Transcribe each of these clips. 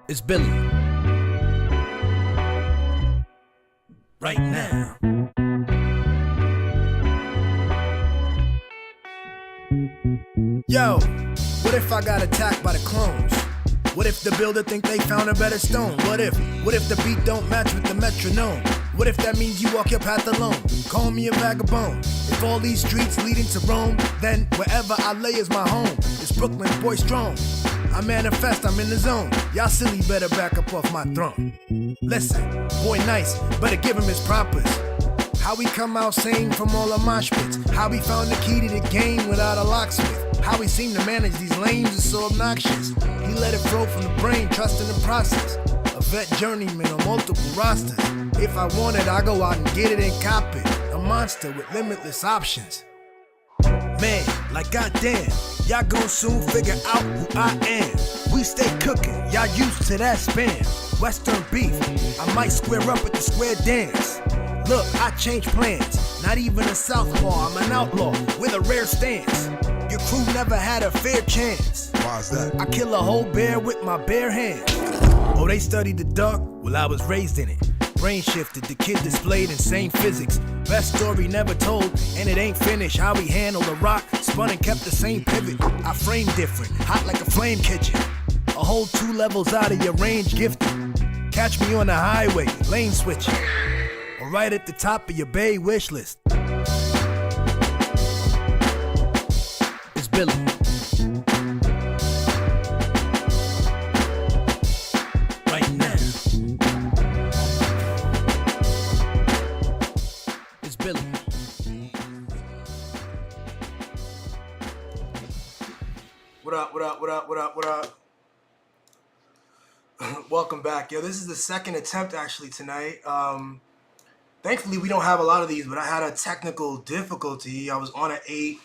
It's Billy. Right now. Yo, what if I got attacked by the clones? What if the builder think they found a better stone? What if the beat don't match with the metronome? What if that means you walk your path alone? Call me a vagabond. If all these streets leading to Rome, then wherever I lay is my home. It's Brooklyn, boy strong. I manifest, I'm in the zone. Y'all silly better back up off my throne. Listen, boy nice, better give him his propers. How we come out sane from all the mosh pits. How we found the key to the game without a locksmith. How we seem to manage these lanes is so obnoxious. He let it flow from the brain, trusting the process. A vet journeyman on multiple rosters. If I want it, I go out and get it and cop it. A monster with limitless options. Man, like goddamn, y'all gon' soon figure out who I am. We stay cooking, y'all used to that spam. Western beef, I might square up at the square dance. Look, I change plans, not even a southpaw, I'm an outlaw with a rare stance. Your crew never had a fair chance. Why's that? I kill a whole bear with my bare hands. Oh, they studied the dark? Well, I was raised in it. Brain shifted, the kid displayed insane physics. Best story never told, and it ain't finished. How we handled the rock, spun and kept the same pivot. I frame different, hot like a flame kitchen. A whole 2 levels out of your range gifted. Catch me on the highway, lane switching. Or right at the top of your Bay wish list. It's Billy. Right now. It's Billy. What up, what up, what up, what up, what up? Welcome back. Yo, this is the second attempt actually tonight. Thankfully, we don't have a lot of these, but I had a technical difficulty. I was on at 8,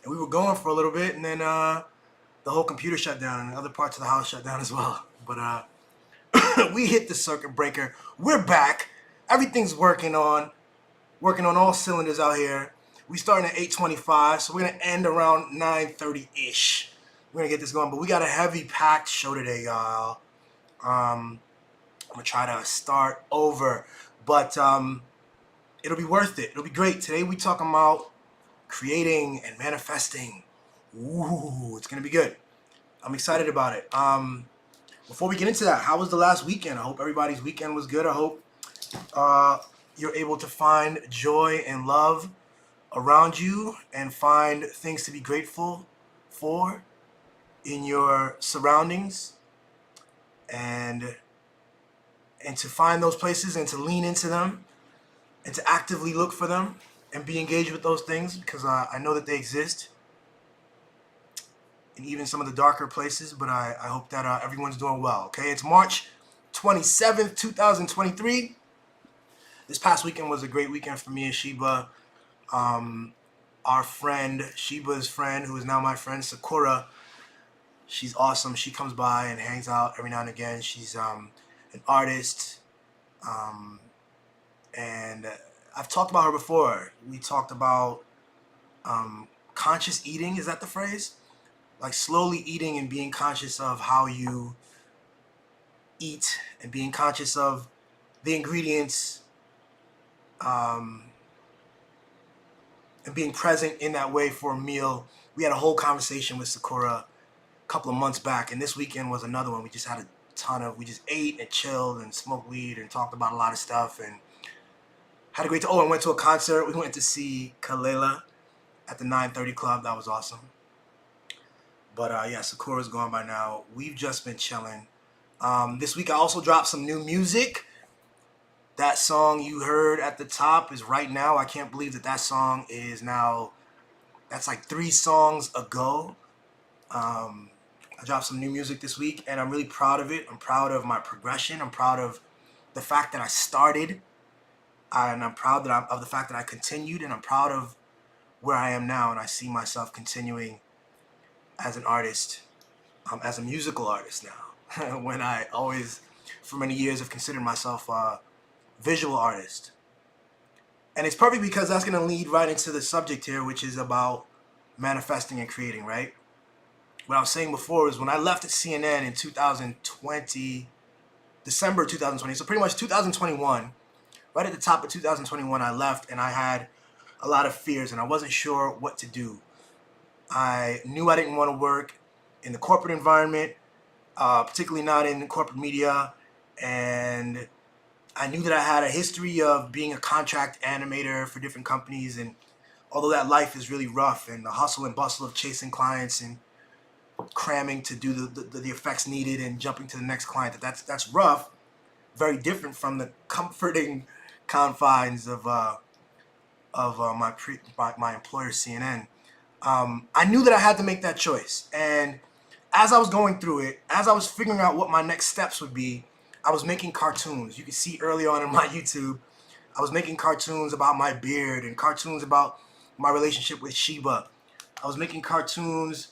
and we were going for a little bit, and then the whole computer shut down, and other parts of the house shut down as well. But we hit the circuit breaker. We're back. Everything's working on all cylinders out here. We starting at 8:25, so we're gonna end around 9:30-ish. We're gonna get this going, but we got a heavy packed show today, y'all. I'm gonna try to start over, but it'll be worth it. It'll be great. Today we talking about creating and manifesting. Ooh, it's gonna be good. I'm excited about it. Before we get into that, how was the last weekend? I hope everybody's weekend was good. I hope you're able to find joy and love around you and find things to be grateful for in your surroundings. And to find those places and to lean into them and to actively look for them and be engaged with those things, because I know that they exist in even some of the darker places, but I hope that everyone's doing well, okay? It's March 27th, 2023. This past weekend was a great weekend for me and Sheba. Our friend, Sheba's friend, who is now my friend, Sakura, she's awesome. She comes by and hangs out every now and again. She's an artist, and I've talked about her before. We talked about conscious eating. Is that the phrase? Like slowly eating and being conscious of how you eat and being conscious of the ingredients, and being present in that way for a meal. We had a whole conversation with Sakura a couple of months back, and this weekend was another one. We just had we just ate and chilled and smoked weed and talked about a lot of stuff and had a great time. Oh, and went to a concert. We went to see Kalela at the 930 Club. That was awesome. But yeah, Sakura's gone by now. We've just been chilling. This week I also dropped some new music. That song you heard at the top is Right Now. I can't believe that song is now, that's like 3 songs ago. I dropped some new music this week, and I'm really proud of it. I'm proud of my progression. I'm proud of the fact that I started, and I'm proud of the fact that I continued, and I'm proud of where I am now, and I see myself continuing as an artist, as a musical artist now, when I always, for many years, have considered myself a visual artist. And it's perfect because that's going to lead right into the subject here, which is about manifesting and creating, right? what I was saying before is when I left at CNN in 2020, December 2020, so pretty much 2021, right at the top of 2021, I left and I had a lot of fears and I wasn't sure what to do. I knew I didn't want to work in the corporate environment, particularly not in corporate media, and I knew that I had a history of being a contract animator for different companies, and although that life is really rough and the hustle and bustle of chasing clients and cramming to do the effects needed and jumping to the next client, that's rough, very different from the comforting confines of my employer CNN. I knew that I had to make that choice, and as I was going through it, as I was figuring out what my next steps would be, I was making cartoons. You can see early on in my YouTube, I was making cartoons about my beard and cartoons about my relationship with Sheba. I was making cartoons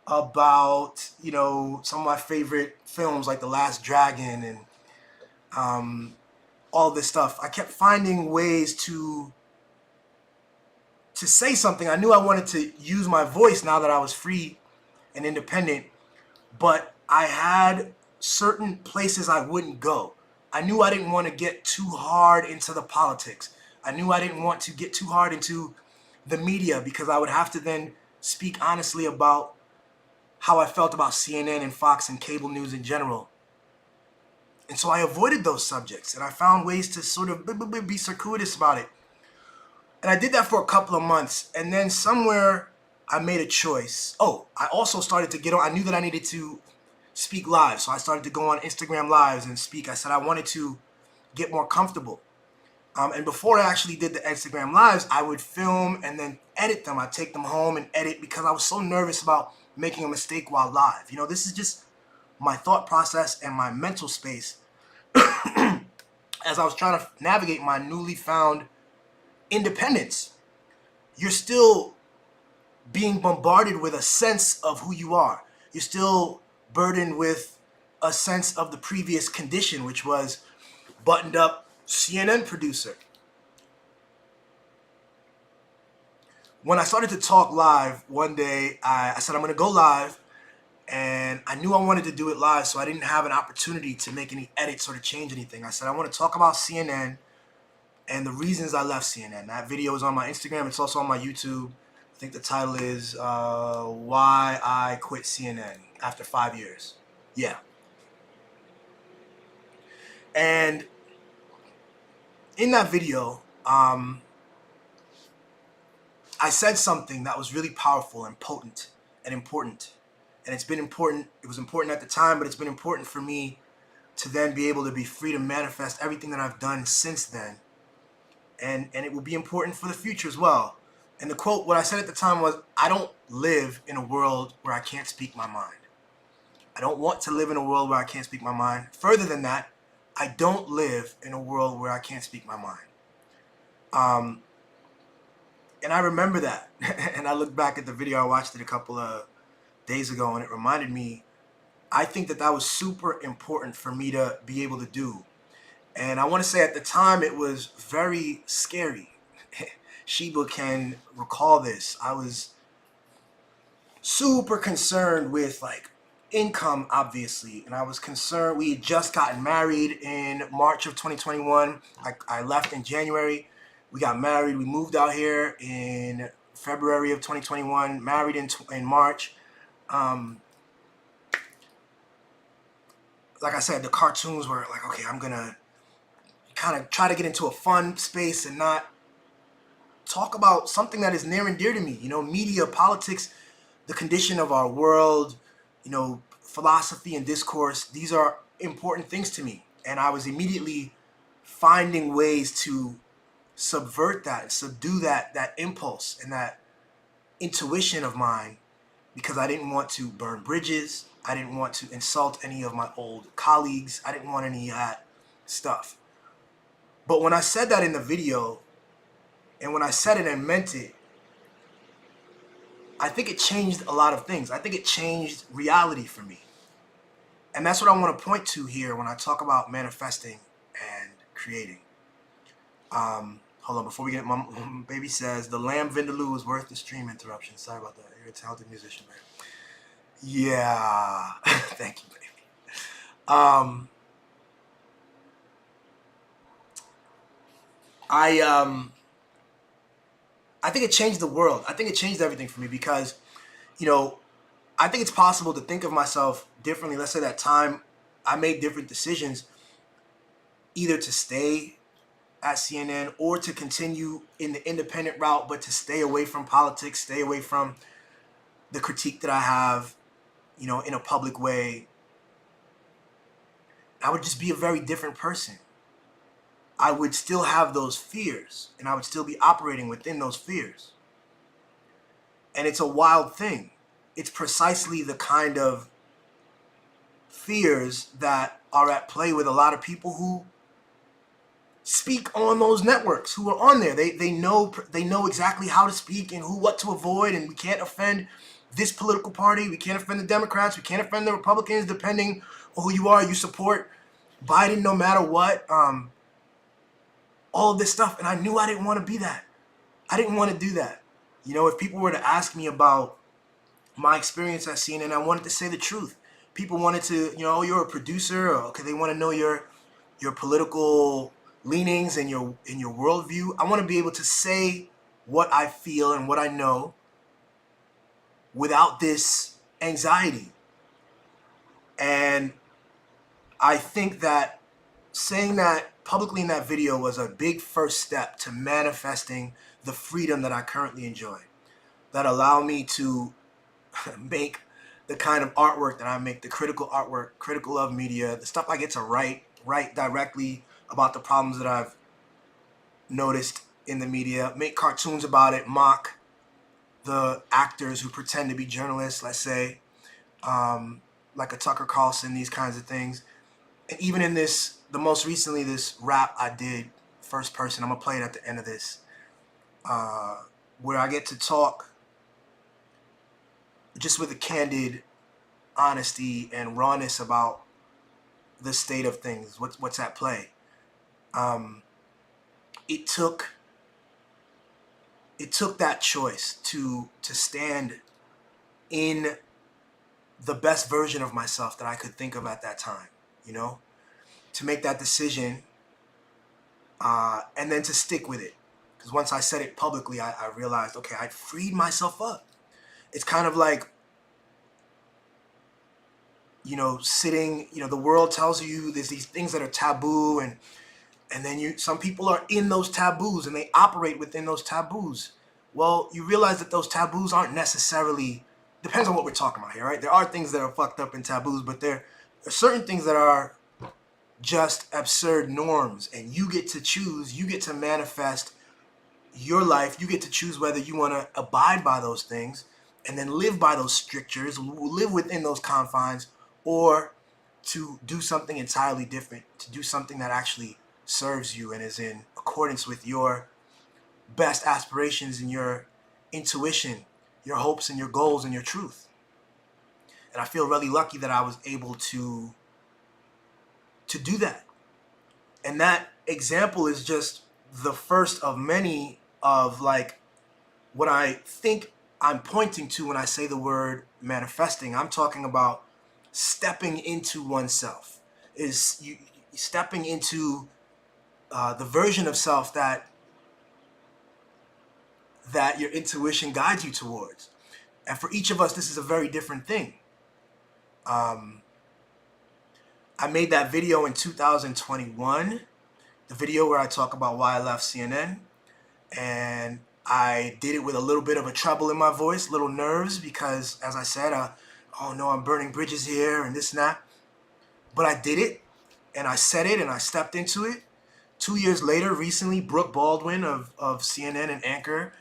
about, you know, some of my favorite films like The Last Dragon and all this stuff. I kept finding ways to say something. I knew I wanted to use my voice now that I was free and independent, but I had certain places I wouldn't go. I knew I didn't want to get too hard into the politics. I knew I didn't want to get too hard into the media because I would have to then speak honestly about how I felt about CNN and Fox and cable news in general. And so I avoided those subjects and I found ways to sort of be circuitous about it. And I did that for a couple of months, and then somewhere I made a choice. Oh, I also started to get on. I knew that I needed to speak live, so I started to go on Instagram Lives and speak. I said I wanted to get more comfortable. And before I actually did the Instagram Lives, I would film and then edit them. I'd take them home and edit because I was so nervous about making a mistake while live. You know, this is just my thought process and my mental space as I was trying to navigate my newly found independence. You're still being bombarded with a sense of who you are. You're still burdened with a sense of the previous condition, which was buttoned up CNN producer. When I started to talk live one day, I said I'm going to go live, and I knew I wanted to do it live, so I didn't have an opportunity to make any edits or to change anything. I said I want to talk about CNN and the reasons I left CNN. That video is on my Instagram. It's also on my YouTube. I think the title is Why I Quit CNN After 5 Years. Yeah. And in that video, I said something that was really powerful and potent and important. And it's been important. It was important at the time, but it's been important for me to then be able to be free to manifest everything that I've done since then. And it will be important for the future as well. And the quote, what I said at the time was, I don't live in a world where I can't speak my mind. I don't want to live in a world where I can't speak my mind. Further than that, I don't live in a world where I can't speak my mind. And I remember that. And I look back at the video, I watched it a couple of days ago, and it reminded me, I think that was super important for me to be able to do. And I want to say at the time it was very scary. Sheba can recall this. I was super concerned with like income, obviously. And I was concerned, we had just gotten married in March of 2021. I left in January. We got married. We moved out here in February of 2021, married in March. Like I said, the cartoons were like, okay, I'm going to kind of try to get into a fun space and not talk about something that is near and dear to me. You know, media, politics, the condition of our world, you know, philosophy and discourse. These are important things to me. And I was immediately finding ways to subvert that, subdue that impulse and that intuition of mine, because I didn't want to burn bridges. I didn't want to insult any of my old colleagues. I didn't want any of that stuff. But when I said that in the video, and when I said it and meant it, I think it changed a lot of things. I think it changed reality for me. And that's what I want to point to here when I talk about manifesting and creating. Hold on, before we get, my baby says, the Lamb Vindaloo is worth the stream interruption. Sorry about that. You're a talented musician, man. Yeah. Thank you, baby. Um, I um, I think it changed the world. I think it changed everything for me because, you know, I think it's possible to think of myself differently. Let's say that time I made different decisions, either to stay at CNN or to continue in the independent route, but to stay away from politics, stay away from the critique that I have, in a public way. I would just be a very different person. I would still have those fears and I would still be operating within those fears. And it's a wild thing. It's precisely the kind of fears that are at play with a lot of people who speak on those networks, who are on there. They know exactly how to speak and what to avoid, and we can't offend this political party, we can't offend the Democrats, we can't offend the Republicans, depending on who you are. You support Biden no matter what. All of this stuff, and I knew I didn't want to be that. I didn't want to do that. If people were to ask me about my experience at CNN, I wanted to say the truth. People wanted to, oh, you're a producer, or okay, they want to know your political leanings and your worldview. I want to be able to say what I feel and what I know without this anxiety. And I think that saying that publicly in that video was a big first step to manifesting the freedom that I currently enjoy, that allow me to make the kind of artwork that I make, the critical artwork, critical of media, the stuff I get to write directly about the problems that I've noticed in the media, make cartoons about it, mock the actors who pretend to be journalists, let's say, like a Tucker Carlson, these kinds of things. And even in the most recently, this rap I did, first person, I'm gonna play it at the end of this, where I get to talk just with a candid honesty and rawness about the state of things, what's at play. It took that choice to stand in the best version of myself that I could think of at that time, to make that decision, and then to stick with it. Because once I said it publicly, I realized, okay, I'd freed myself up. It's kind of like, sitting, the world tells you there's these things that are taboo, and then some people are in those taboos and they operate within those taboos. Well, you realize that those taboos aren't necessarily, depends on what we're talking about here, right? There are things that are fucked up in taboos, but there are certain things that are just absurd norms, and you get to choose, you get to manifest your life, you get to choose whether you want to abide by those things and then live by those strictures, live within those confines, or to do something entirely different, to do something that actually serves you and is in accordance with your best aspirations and your intuition, your hopes and your goals and your truth. And I feel really lucky that I was able to do that. And that example is just the first of many of like what I think I'm pointing to when I say the word manifesting. I'm talking about stepping into oneself, is you stepping into the version of self that your intuition guides you towards. And for each of us, this is a very different thing. I made that video in 2021, the video where I talk about why I left CNN. And I did it with a little bit of a treble in my voice, little nerves, because as I said, oh no, I'm burning bridges here and this and that. But I did it, and I said it, and I stepped into it. 2 years later, recently, Brooke Baldwin of CNN and Anchor,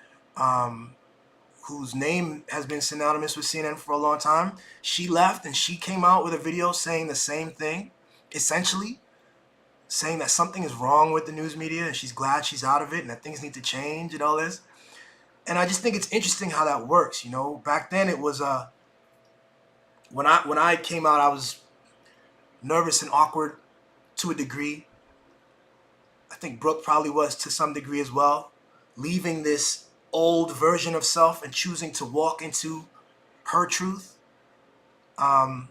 whose name has been synonymous with CNN for a long time, she left and she came out with a video saying the same thing, essentially saying that something is wrong with the news media and she's glad she's out of it and that things need to change and all this. And I just think it's interesting how that works. Back then it was when I came out, I was nervous and awkward to a degree. I think Brooke probably was to some degree as well, leaving this old version of self and choosing to walk into her truth. Um,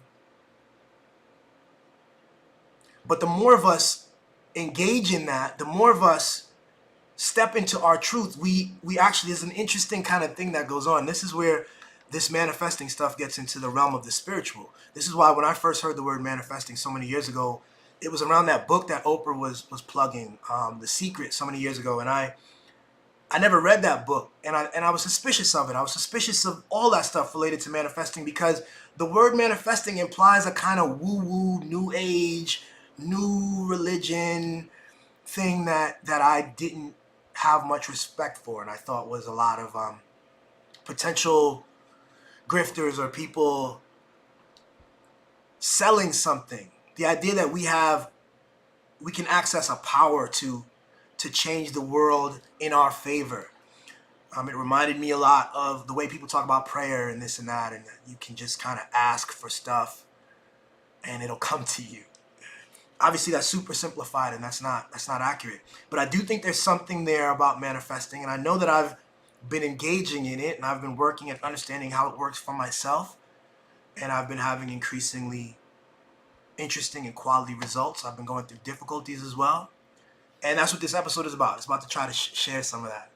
but the more of us engage in that, the more of us step into our truth, we actually, there's an interesting kind of thing that goes on. This is where this manifesting stuff gets into the realm of the spiritual. This is why when I first heard the word manifesting so many years ago, it was around that book that Oprah was plugging, The Secret, so many years ago, and I never read that book, and I was suspicious of it. I was suspicious of all that stuff related to manifesting, because the word manifesting implies a kind of woo-woo, new age, new religion thing that I didn't have much respect for, and I thought was a lot of potential grifters or people selling something. The idea that we can access a power to change the world in our favor. It reminded me a lot of the way people talk about prayer and this and that, and you can just kind of ask for stuff and it'll come to you. Obviously, that's super simplified, and that's not accurate. But I do think there's something there about manifesting, and I know that I've been engaging in it, and I've been working at understanding how it works for myself, and I've been having increasingly interesting and quality results. I've been going through difficulties as well, and that's what this episode is about. It's about to try to share some of that.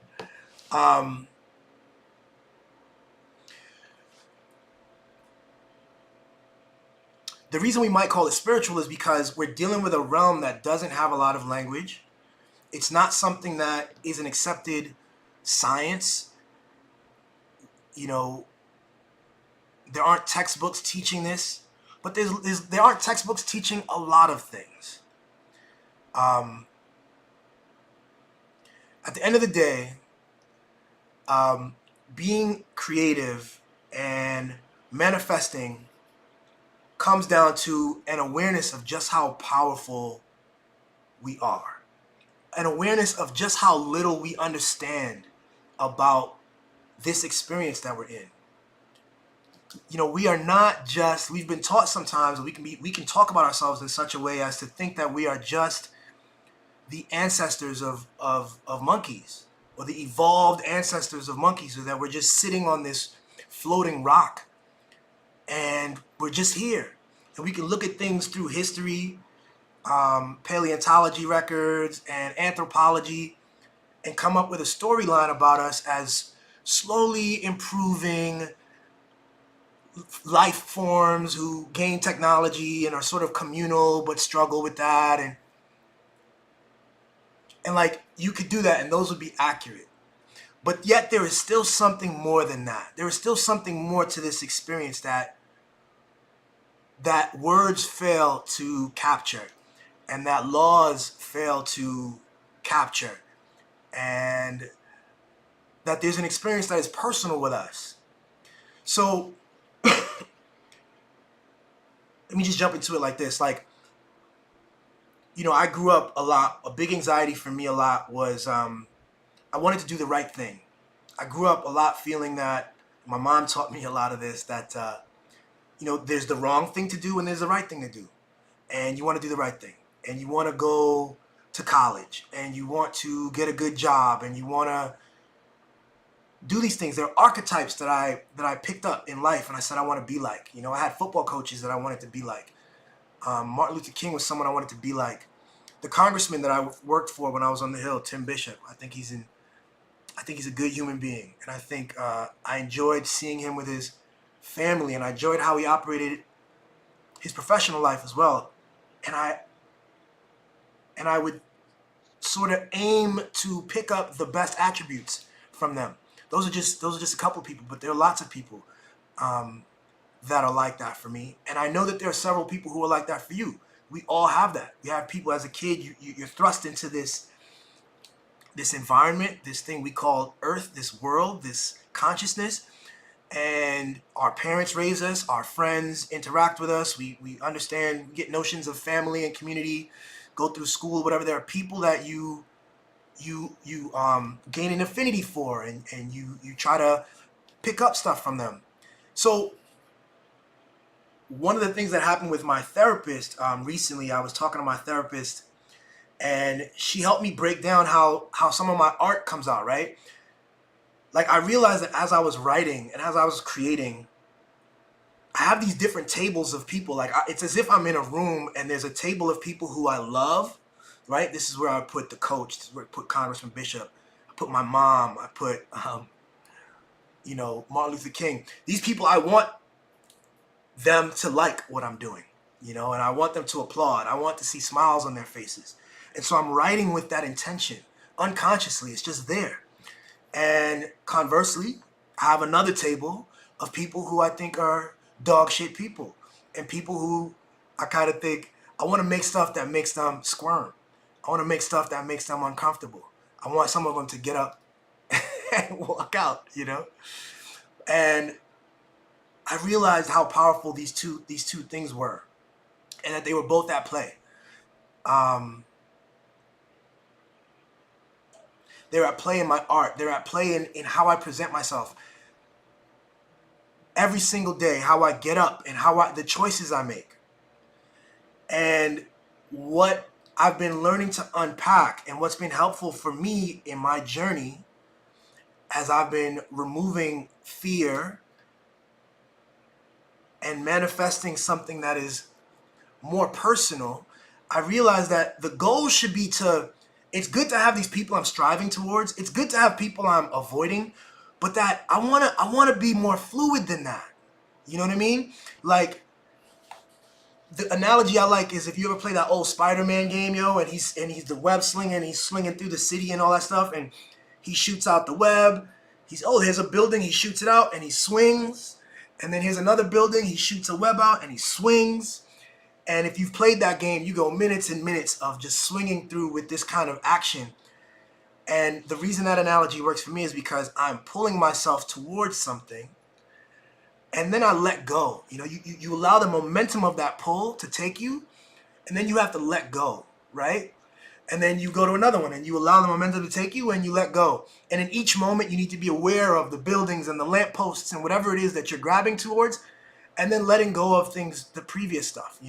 The reason we might call it spiritual is because we're dealing with a realm that doesn't have a lot of language. It's not something that is an accepted science. You know, there aren't textbooks teaching this, but there aren't textbooks teaching a lot of things. At the end of the day, being creative and manifesting comes down to an awareness of just how powerful we are, an awareness of just how little we understand about this experience that we're in. You know, we are not just, we've been taught sometimes we can talk about ourselves in such a way as to think that we are just the ancestors of monkeys, or the evolved ancestors of monkeys, or that we're just sitting on this floating rock and we're just here. And we can look at things through history, paleontology records, and anthropology, and come up with a storyline about us as slowly improving life forms who gain technology and are sort of communal but struggle with that, and like, you could do that and those would be accurate. But yet there is still something more than that. There is still something more to this experience that words fail to capture, and that laws fail to capture, and that there's an experience that is personal with us. So let me just jump into it like this. Like, you know, I grew up a lot. A big anxiety for me a lot was I wanted to do the right thing. I grew up a lot feeling that, my mom taught me a lot of this, that you know, there's the wrong thing to do and there's the right thing to do. And you want to do the right thing. And you want to go to college. And you want to get a good job. And you want to do these things. There are archetypes that I picked up in life, and I said I want to be like. You know, I had football coaches that I wanted to be like. Martin Luther King was someone I wanted to be like. The congressman that I worked for when I was on the Hill, Tim Bishop, I think he's a good human being. And I think I enjoyed seeing him with his family, and I enjoyed how he operated his professional life as well. And I would sort of aim to pick up the best attributes from them. Those are just a couple of people, but there are lots of people that are like that for me. And I know that there are several people who are like that for you. We all have that. We have people, as a kid, you're thrust into this environment, this thing we call Earth, this world, this consciousness. And our parents raise us, our friends interact with us, we understand, we get notions of family and community, go through school, whatever. There are people that you gain an affinity for, and you try to pick up stuff from them. So one of the things that happened with my therapist recently, I was talking to my therapist, and she helped me break down how some of my art comes out, right? Like, I realized that as I was writing and as I was creating, I have these different tables of people. Like it's as if I'm in a room and there's a table of people who I love, right? This is where I put the coach. This is where I put Congressman Bishop. I put my mom. I put, Martin Luther King. These people, I want them to like what I'm doing, and I want them to applaud. I want to see smiles on their faces. And so I'm writing with that intention. Unconsciously, it's just there. And conversely, I have another table of people who I think are dog shit people, and people who I kind of think I want to make stuff that makes them squirm. I want to make stuff that makes them uncomfortable. I want some of them to get up and walk out, And I realized how powerful these two things were, and that they were both at play. They're at play in my art. They're at play in how I present myself every single day, how I get up, and the choices I make. And what I've been learning to unpack, and what's been helpful for me in my journey as I've been removing fear and manifesting something that is more personal, I realized that the goal should be it's good to have these people I'm striving towards. It's good to have people I'm avoiding, but that I want to be more fluid than that. You know what I mean? Like, the analogy I like is, if you ever play that old Spider-Man game, and he's the web slinger, and he's slinging through the city and all that stuff, and he shoots out the web. Here's a building, he shoots it out and he swings. And then here's another building, he shoots a web out and he swings. And if you've played that game, you go minutes and minutes of just swinging through with this kind of action. And the reason that analogy works for me is because I'm pulling myself towards something, and then I let go. You allow the momentum of that pull to take you, and then you have to let go, right? And then you go to another one, and you allow the momentum to take you, and you let go. And in each moment, you need to be aware of the buildings and the lampposts and whatever it is that you're grabbing towards, and then letting go of things, the previous stuff,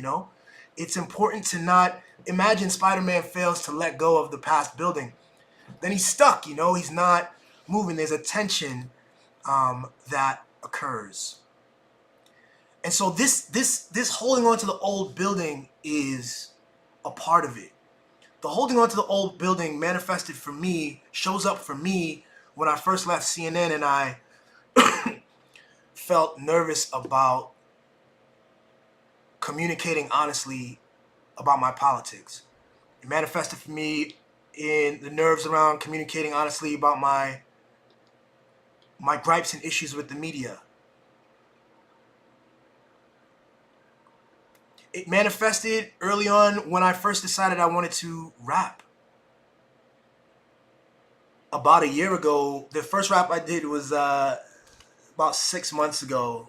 It's important to not imagine Spider-Man fails to let go of the past building. Then he's stuck, he's not moving. There's a tension that occurs. And so this holding on to the old building is a part of it. The holding on to the old building manifested for me, shows up for me when I first left CNN, and I felt nervous about communicating honestly about my politics. It manifested for me in the nerves around communicating honestly about my gripes and issues with the media. It manifested early on when I first decided I wanted to rap. About a year ago, the first rap I did was about 6 months ago,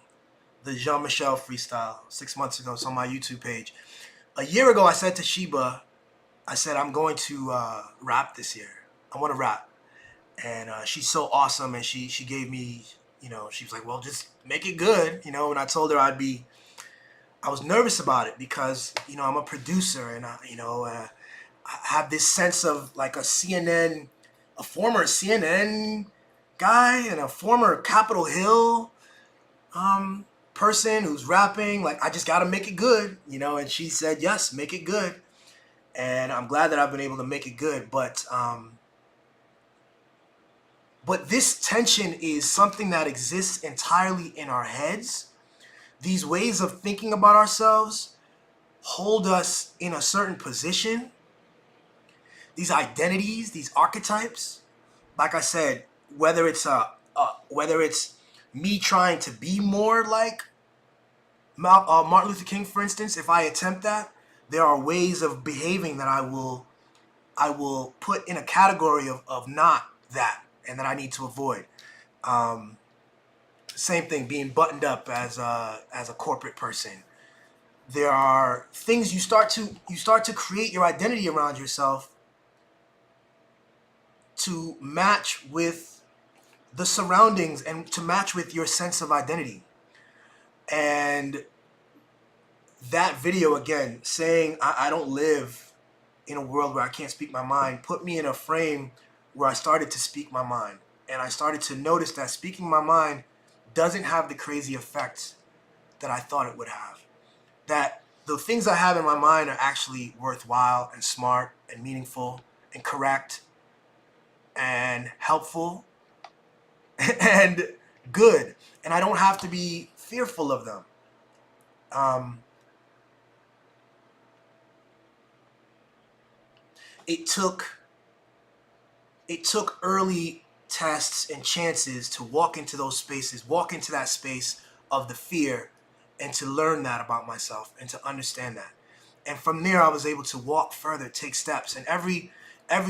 the Jean-Michel freestyle. 6 months ago, it's on my YouTube page. A year ago, I said to Sheba, I said, I'm going to rap this year. I want to rap. And she's so awesome, and she gave me, she was like, well, just make it good, and I told her I was nervous about it because, I'm a producer, and I have this sense of like a former CNN guy and a former Capitol Hill person who's rapping. Like, I just got to make it good, and she said, yes, make it good. And I'm glad that I've been able to make it good. But this tension is something that exists entirely in our heads. These ways of thinking about ourselves hold us in a certain position. These identities, these archetypes, like I said, whether it's me trying to be more like Martin Luther King, for instance, if I attempt that, there are ways of behaving that I will put in a category of not that, and that I need to avoid. Same thing, being buttoned up as a corporate person. There are things you start to create your identity around yourself to match with the surroundings and to match with your sense of identity. And that video, again, saying I don't live in a world where I can't speak my mind, put me in a frame where I started to speak my mind. And I started to notice that speaking my mind doesn't have the crazy effects that I thought it would have. That the things I have in my mind are actually worthwhile and smart and meaningful and correct and helpful and good. And I don't have to be fearful of them. It took early tests and chances to walk into those spaces, walk into that space of the fear, and to learn that about myself and to understand that. And from there, I was able to walk further, take steps. And every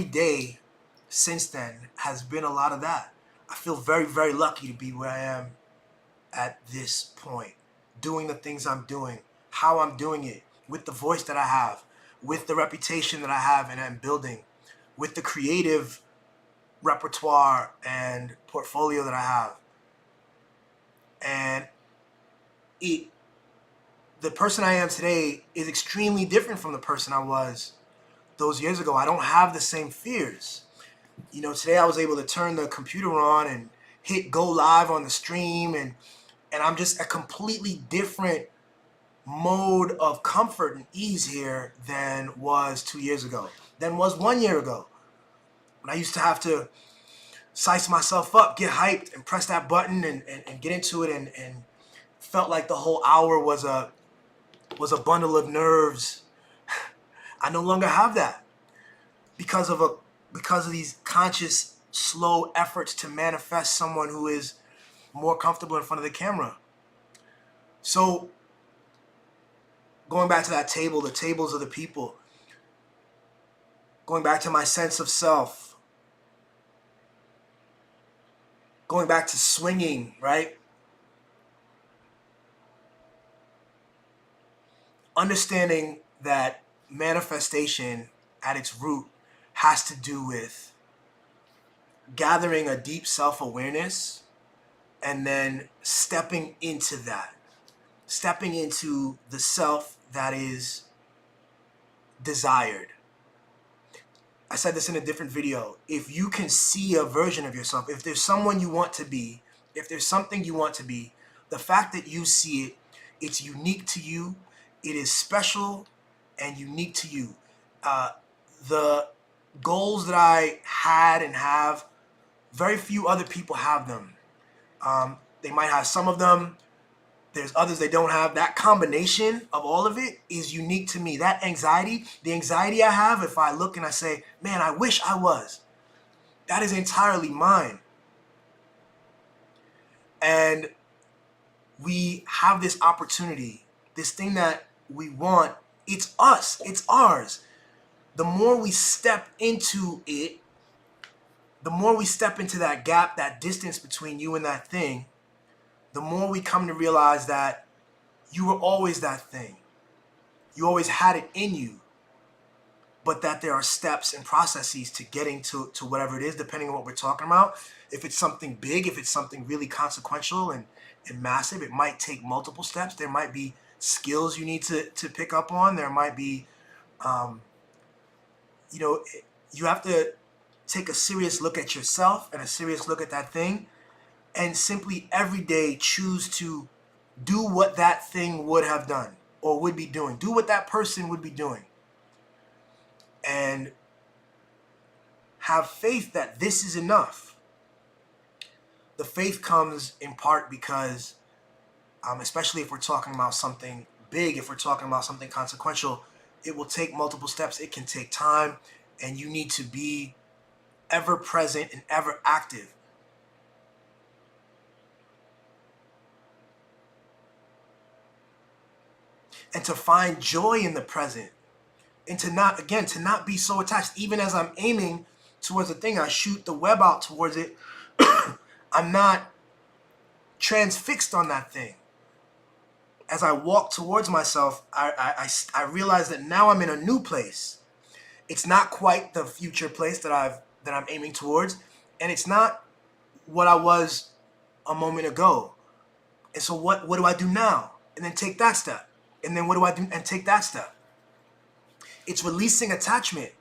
day since then has been a lot of that. I feel very, very lucky to be where I am at this point, doing the things I'm doing, how I'm doing it, with the voice that I have, with the reputation that I have and I'm building, with the creative repertoire and portfolio that I have. And the person I am today is extremely different from the person I was those years ago. I don't have the same fears. You know, today I was able to turn the computer on and hit go live on the stream, and I'm just a completely different mode of comfort and ease here than was 2 years ago, than was 1 year ago. When I used to have to size myself up, get hyped, and press that button and get into it, and felt like the whole hour was a bundle of nerves. I no longer have that because of these conscious, slow efforts to manifest someone who is more comfortable in front of the camera. So going back to that table, the tables of the people, going back to my sense of self, going back to swinging, right? Understanding that manifestation at its root has to do with gathering a deep self-awareness and then stepping into that, stepping into the self that is desired. I said this in a different video. If you can see a version of yourself, if there's someone you want to be, if there's something you want to be, the fact that you see it, it's unique to you, it is special and unique to you. The goals that I had and have, very few other people have them. They might have some of them. There's others they don't have. That combination of all of it is unique to me. That anxiety, the anxiety I have if I look and I say, man, I wish I was, that is entirely mine. And we have this opportunity, this thing that we want, it's us, it's ours. The more we step into it, the more we step into that gap, that distance between you and that thing, the more we come to realize that you were always that thing. You always had it in you, but that there are steps and processes to getting to whatever it is, depending on what we're talking about. If it's something big, if it's something really consequential and massive, it might take multiple steps. There might be skills you need to pick up on. There might be, you have to take a serious look at yourself and a serious look at that thing, and simply every day choose to do what that thing would have done or would be doing. Do what that person would be doing. And have faith that this is enough. The faith comes in part because, especially if we're talking about something big, if we're talking about something consequential, it will take multiple steps. It can take time, and you need to be ever present and ever active. And to find joy in the present, and to not be so attached. Even as I'm aiming towards the thing, I shoot the web out towards it. I'm not transfixed on that thing. As I walk towards myself, I realize that now I'm in a new place. It's not quite the future place that I'm aiming towards, and it's not what I was a moment ago. And so what do I do now? And then take that step. And then what do I do? And take that step. It's releasing attachment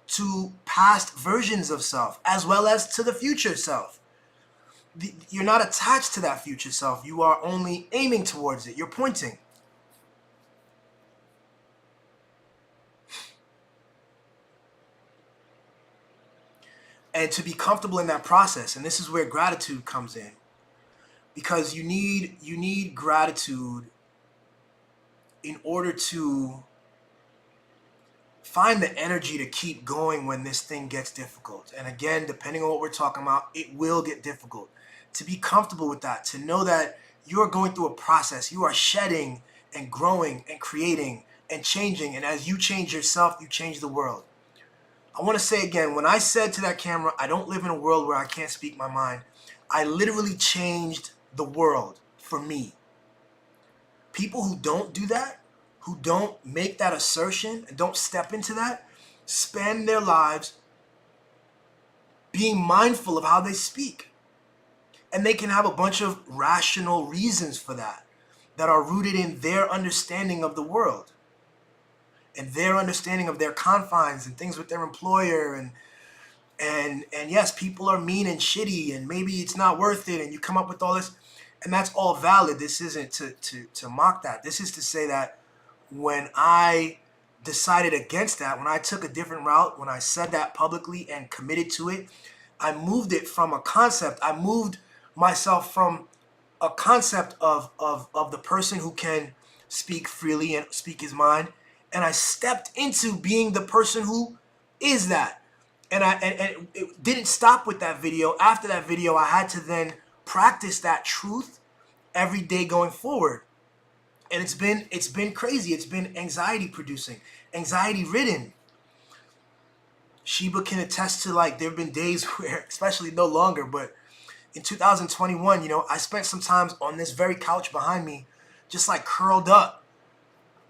to past versions of self, as well as to the future self. you're not attached to that future self. You are only aiming towards it. You're pointing. And to be comfortable in that process, and this is where gratitude comes in, because you need gratitude in order to find the energy to keep going when this thing gets difficult. And again, depending on what we're talking about, it will get difficult. To be comfortable with that, to know that you are going through a process, you are shedding and growing and creating and changing, and as you change yourself, you change the world. I want to say again, when I said to that camera, I don't live in a world where I can't speak my mind, I literally changed the world for me. People who don't do that, who don't make that assertion and don't step into that, spend their lives being mindful of how they speak. And they can have a bunch of rational reasons for that, that are rooted in their understanding of the world and their understanding of their confines and things with their employer, and yes, people are mean and shitty and maybe it's not worth it, and you come up with all this, and that's all valid. This isn't to mock that. This is to say that when I decided against that, when I took a different route, when I said that publicly and committed to it, I moved it from a concept. I moved myself from a concept of the person who can speak freely and speak his mind, and I stepped into being the person who is that. And it didn't stop with that video. After that video, I had to then practice that truth every day going forward. And it's been crazy. It's been anxiety producing, anxiety ridden. Sheba can attest to, like, there have been days where, especially no longer, but in 2021, I spent some times on this very couch behind me, just like curled up,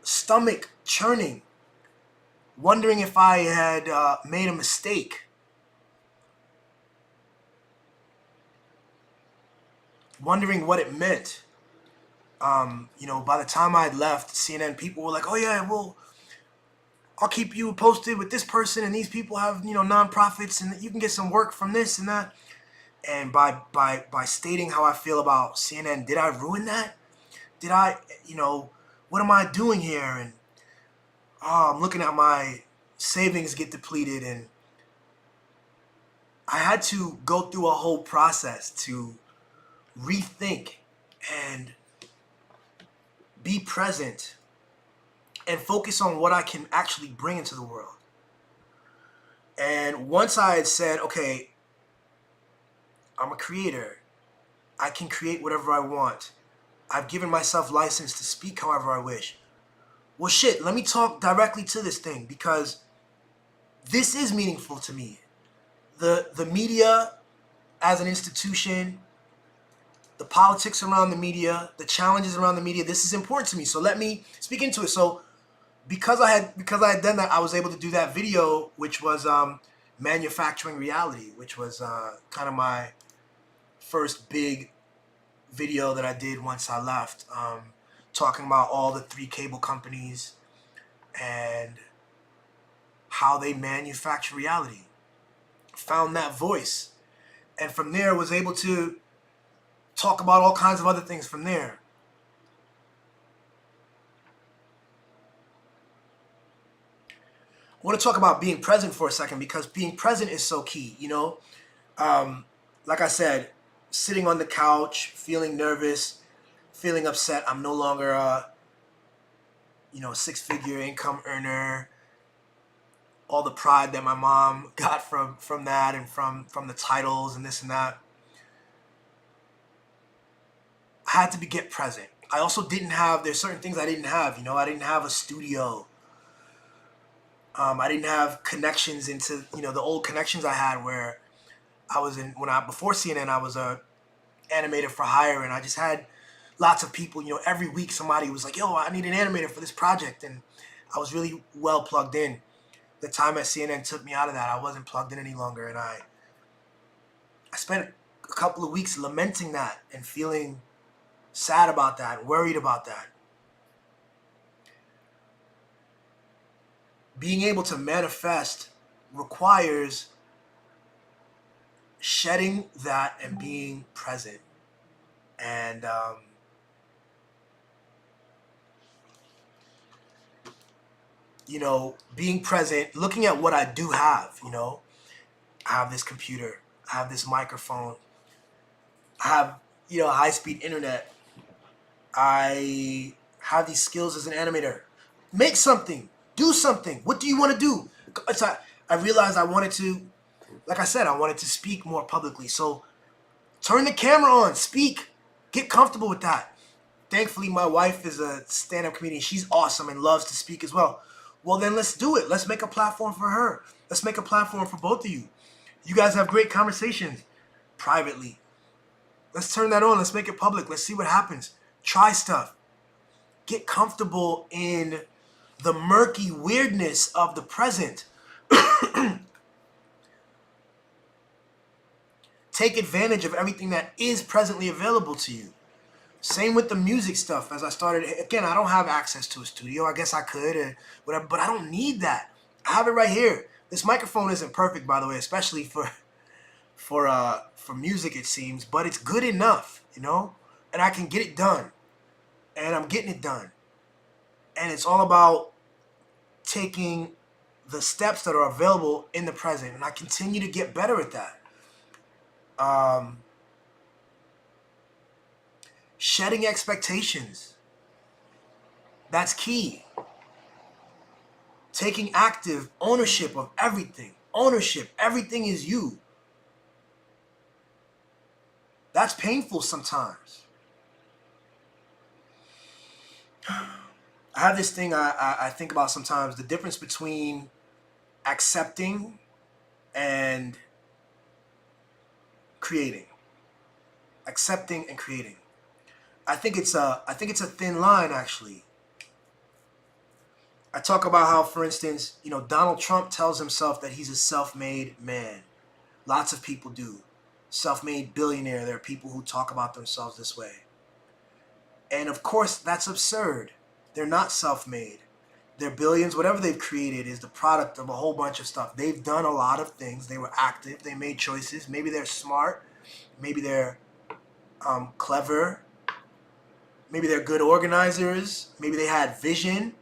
stomach churning, wondering if I had made a mistake, wondering what it meant. By the time I had left CNN, people were like, "Oh yeah, well, I'll keep you posted with this person, and these people have nonprofits, and you can get some work from this and that." And by stating how I feel about CNN, did I ruin that? Did I, what am I doing here? And I'm looking at my savings get depleted, and I had to go through a whole process to rethink and be present and focus on what I can actually bring into the world. And once I had said, okay, I'm a creator, I can create whatever I want, I've given myself license to speak however I wish. Well, shit, let me talk directly to this thing, because this is meaningful to me. The media as an institution, the politics around the media, the challenges around the media, this is important to me. So let me speak into it. So because I had done that, I was able to do that video, which was manufacturing reality, which was kind of my first big video that I did once I left, talking about all the three cable companies and how they manufacture reality. Found that voice, and from there was able to talk about all kinds of other things from there. I want to talk about being present for a second, because being present is so key. Like I said, sitting on the couch, feeling nervous, feeling upset. I'm no longer a six-figure income earner. All the pride that my mom got from that, and from the titles and this and that. I had to get present. I also didn't have, there's certain things I didn't have. I didn't have a studio. I didn't have connections into, the old connections I had, where I was before CNN, I was a animator for hire, and I just had lots of people, every week somebody was like, "Yo, I need an animator for this project." And I was really well plugged in. The time at CNN took me out of that. I wasn't plugged in any longer, and I spent a couple of weeks lamenting that and feeling sad about that, worried about that. Being able to manifest requires shedding that and being present. And being present, looking at what I do have. I have this computer, I have this microphone, I have high-speed internet, I have these skills as an animator. Make something, do something. What do you want to do? I realized I wanted to, like I said, I wanted to speak more publicly. So turn the camera on, speak, get comfortable with that. Thankfully, my wife is a stand-up comedian. She's awesome and loves to speak as well. Well, then let's do it. Let's make a platform for her. Let's make a platform for both of you. You guys have great conversations privately. Let's turn that on. Let's make it public. Let's see what happens. Try stuff. Get comfortable in the murky weirdness of the present. Take advantage of everything that is presently available to you. Same with the music stuff. As I started, again, I don't have access to a studio. I guess I could, or whatever, but I don't need that. I have it right here. This microphone isn't perfect, by the way, especially for music, it seems, but it's good enough, and I can get it done, and I'm getting it done. And it's all about taking the steps that are available in the present, and I continue to get better at that. Shedding expectations. That's key. Taking active ownership of everything. Ownership. Everything is you. That's painful sometimes. I have this thing I think about sometimes, the difference between accepting and creating. Accepting and creating. I think it's a thin line, actually. I talk about how, for instance, Donald Trump tells himself that he's a self-made man. Lots of people do. Self-made billionaire. There are people who talk about themselves this way. And of course, that's absurd. They're not self-made. Their billions, whatever they've created, is the product of a whole bunch of stuff. They've done a lot of things. They were active. They made choices. Maybe they're smart. Maybe they're clever. Maybe they're good organizers. Maybe they had vision.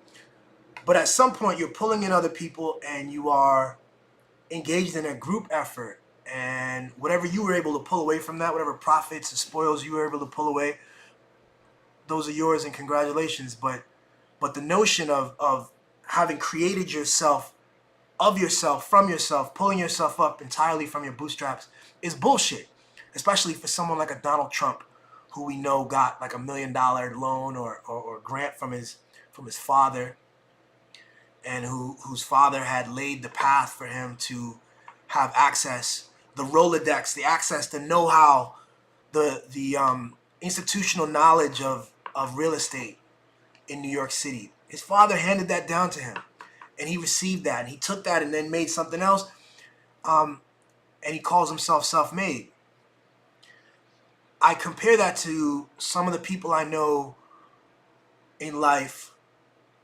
But at some point, you're pulling in other people and you are engaged in a group effort. And whatever you were able to pull away from that, whatever profits and spoils you were able to pull away, those are yours and congratulations. But the notion of having created yourself, of yourself, from yourself, pulling yourself up entirely from your bootstraps is bullshit. Especially for someone like a Donald Trump, who we know got like $1 million loan or grant from his father, and whose father had laid the path for him to have access, the Rolodex, the access, the know-how, the institutional knowledge of real estate in New York City. His father handed that down to him, and he received that, and he took that and then made something else, and he calls himself self-made. I compare that to some of the people I know in life,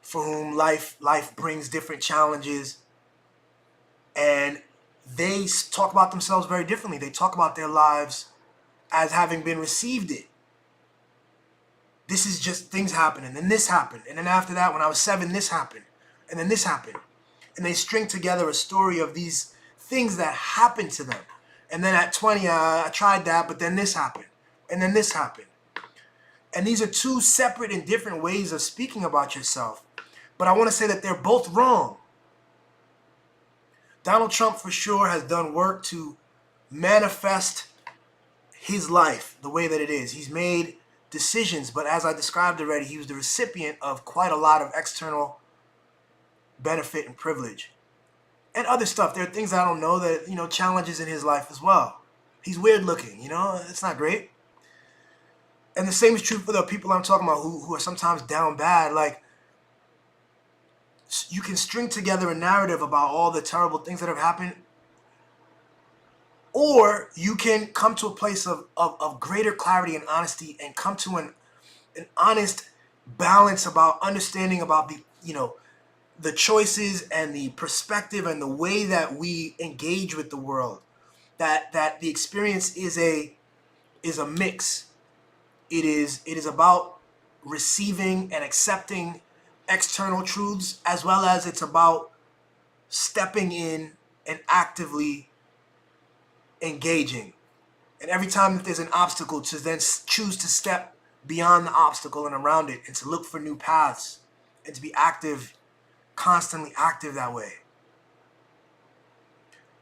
for whom life brings different challenges, and they talk about themselves very differently. They talk about their lives as having been received it. This is just things happen, and then this happened, and then after that, when I was 7, this happened, and then this happened. And they string together a story of these things that happened to them. And then at 20, I tried that, but then this happened. And then this happened. And these are two separate and different ways of speaking about yourself. But I want to say that they're both wrong. Donald Trump for sure has done work to manifest his life the way that it is. He's made decisions, but as I described already, he was the recipient of quite a lot of external benefit and privilege. And other stuff. There are things I don't know that, challenges in his life as well. He's weird looking, it's not great. And the same is true for the people I'm talking about who are sometimes down bad. Like, you can string together a narrative about all the terrible things that have happened, or you can come to a place of greater clarity and honesty, and come to an honest balance about understanding about the choices and the perspective and the way that we engage with the world. that the experience is a mix. It is about receiving and accepting external truths, as well as it's about stepping in and actively engaging. And every time that there's an obstacle, to then choose to step beyond the obstacle and around it, and to look for new paths, and to be active, constantly active that way.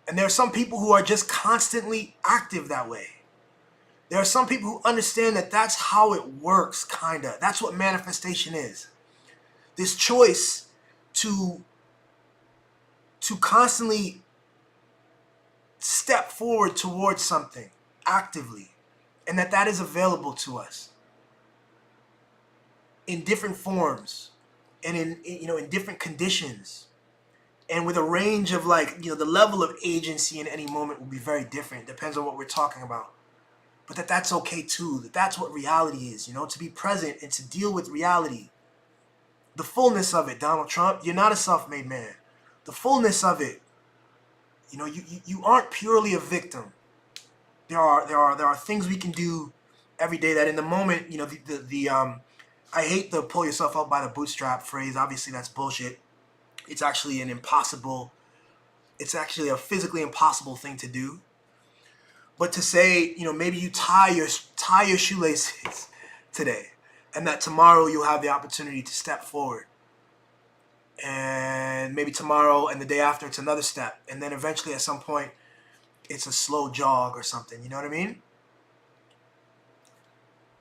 And there are some people who are just constantly active that way. There are some people who understand that that's how it works, kinda. That's what manifestation is. This choice to constantly step forward towards something actively, and that is available to us in different forms, and in different conditions, and with a range of, like, the level of agency in any moment will be very different. Depends on what we're talking about. But that's okay too. That's what reality is, to be present and to deal with reality. The fullness of it, Donald Trump, you're not a self-made man. The fullness of it, you aren't purely a victim. There are things we can do every day that in the moment, I hate the pull yourself up by the bootstrap phrase. Obviously that's bullshit. It's actually a physically impossible thing to do. But to say, maybe you tie your shoelaces today, and that tomorrow you'll have the opportunity to step forward. And maybe tomorrow and the day after it's another step. And then eventually at some point it's a slow jog or something. You know what I mean?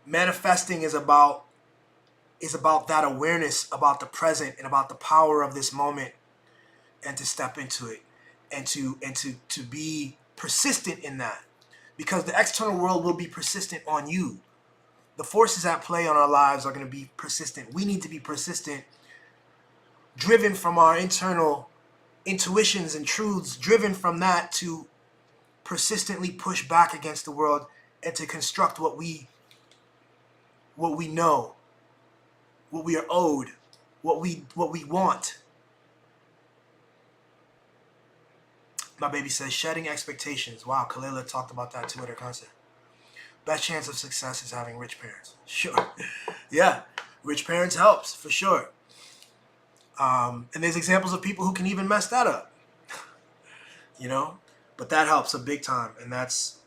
Manifesting is about that awareness, about the present, and about the power of this moment, and to step into it, and to be persistent in that. Because the external world will be persistent on you. The forces at play on our lives are going to be persistent. We need to be persistent, driven from our internal intuitions and truths, driven from that to persistently push back against the world, and to construct what we know, what we are owed, what we want. My baby says, shedding expectations. Wow, Kalila talked about that too at her concert. Best chance of success is having rich parents. Sure. Yeah, rich parents helps, for sure. And there's examples of people who can even mess that up. But that helps a big time. And that's,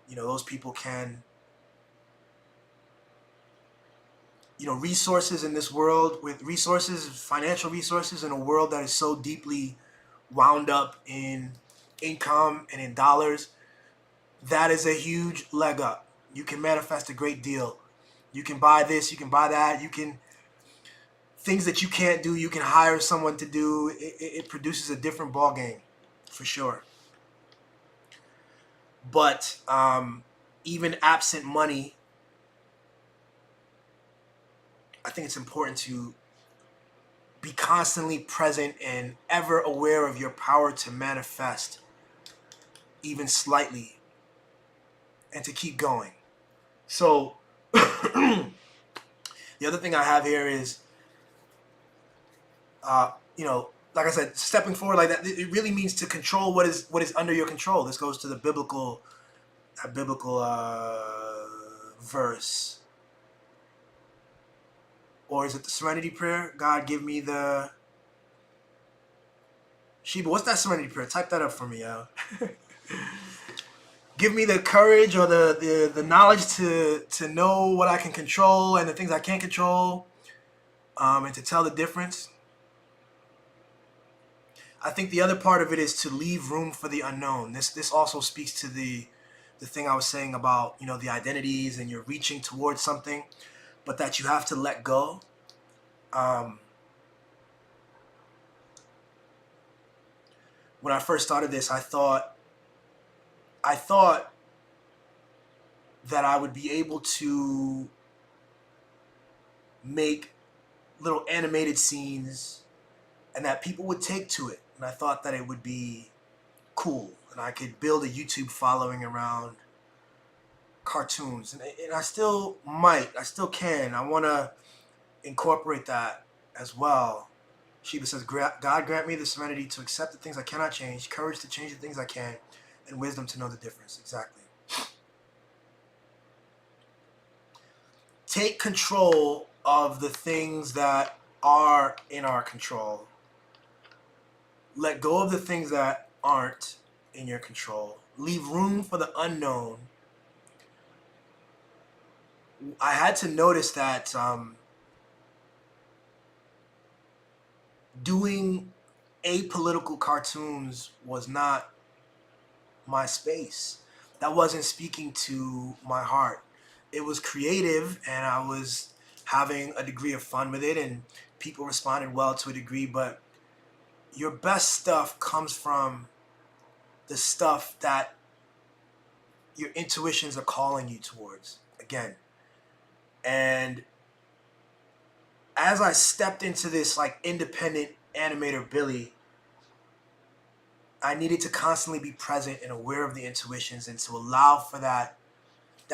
those people can, resources in this world, with resources, financial resources, in a world that is so deeply wound up in income and in dollars, that is a huge leg up. You can manifest a great deal. You can buy this, you can buy that, things that you can't do, you can hire someone to do. It produces a different ball game, for sure. But even absent money, I think it's important to be constantly present and ever aware of your power to manifest, even slightly, and to keep going. So the other thing I have here is, like I said, stepping forward like that, it really means to control what is under your control. This goes to the biblical verse. Or is it the Serenity Prayer? God, give me the... Sheba, what's that Serenity Prayer? Type that up for me, yo. Give me the courage or the knowledge to know what I can control and the things I can't control, and to tell the difference. I think the other part of it is to leave room for the unknown. This also speaks to the thing I was saying about, the identities, and you're reaching towards something, but that you have to let go. When I first started this, I thought that I would be able to make little animated scenes and that people would take to it. And I thought that it would be cool, and I could build a YouTube following around cartoons. And I still might. I still can. I want to incorporate that as well. Sheba says, God grant me the serenity to accept the things I cannot change, courage to change the things I can, and wisdom to know the difference. Exactly. Take control of the things that are in our control. Let go of the things that aren't in your control. Leave room for the unknown. I had to notice that doing apolitical cartoons was not my space. That wasn't speaking to my heart. It was creative, and I was having a degree of fun with it, and people responded well to a degree, but your best stuff comes from the stuff that your intuitions are calling you towards, again. And as I stepped into this like independent animator Billy, I needed to constantly be present and aware of the intuitions, and to allow for that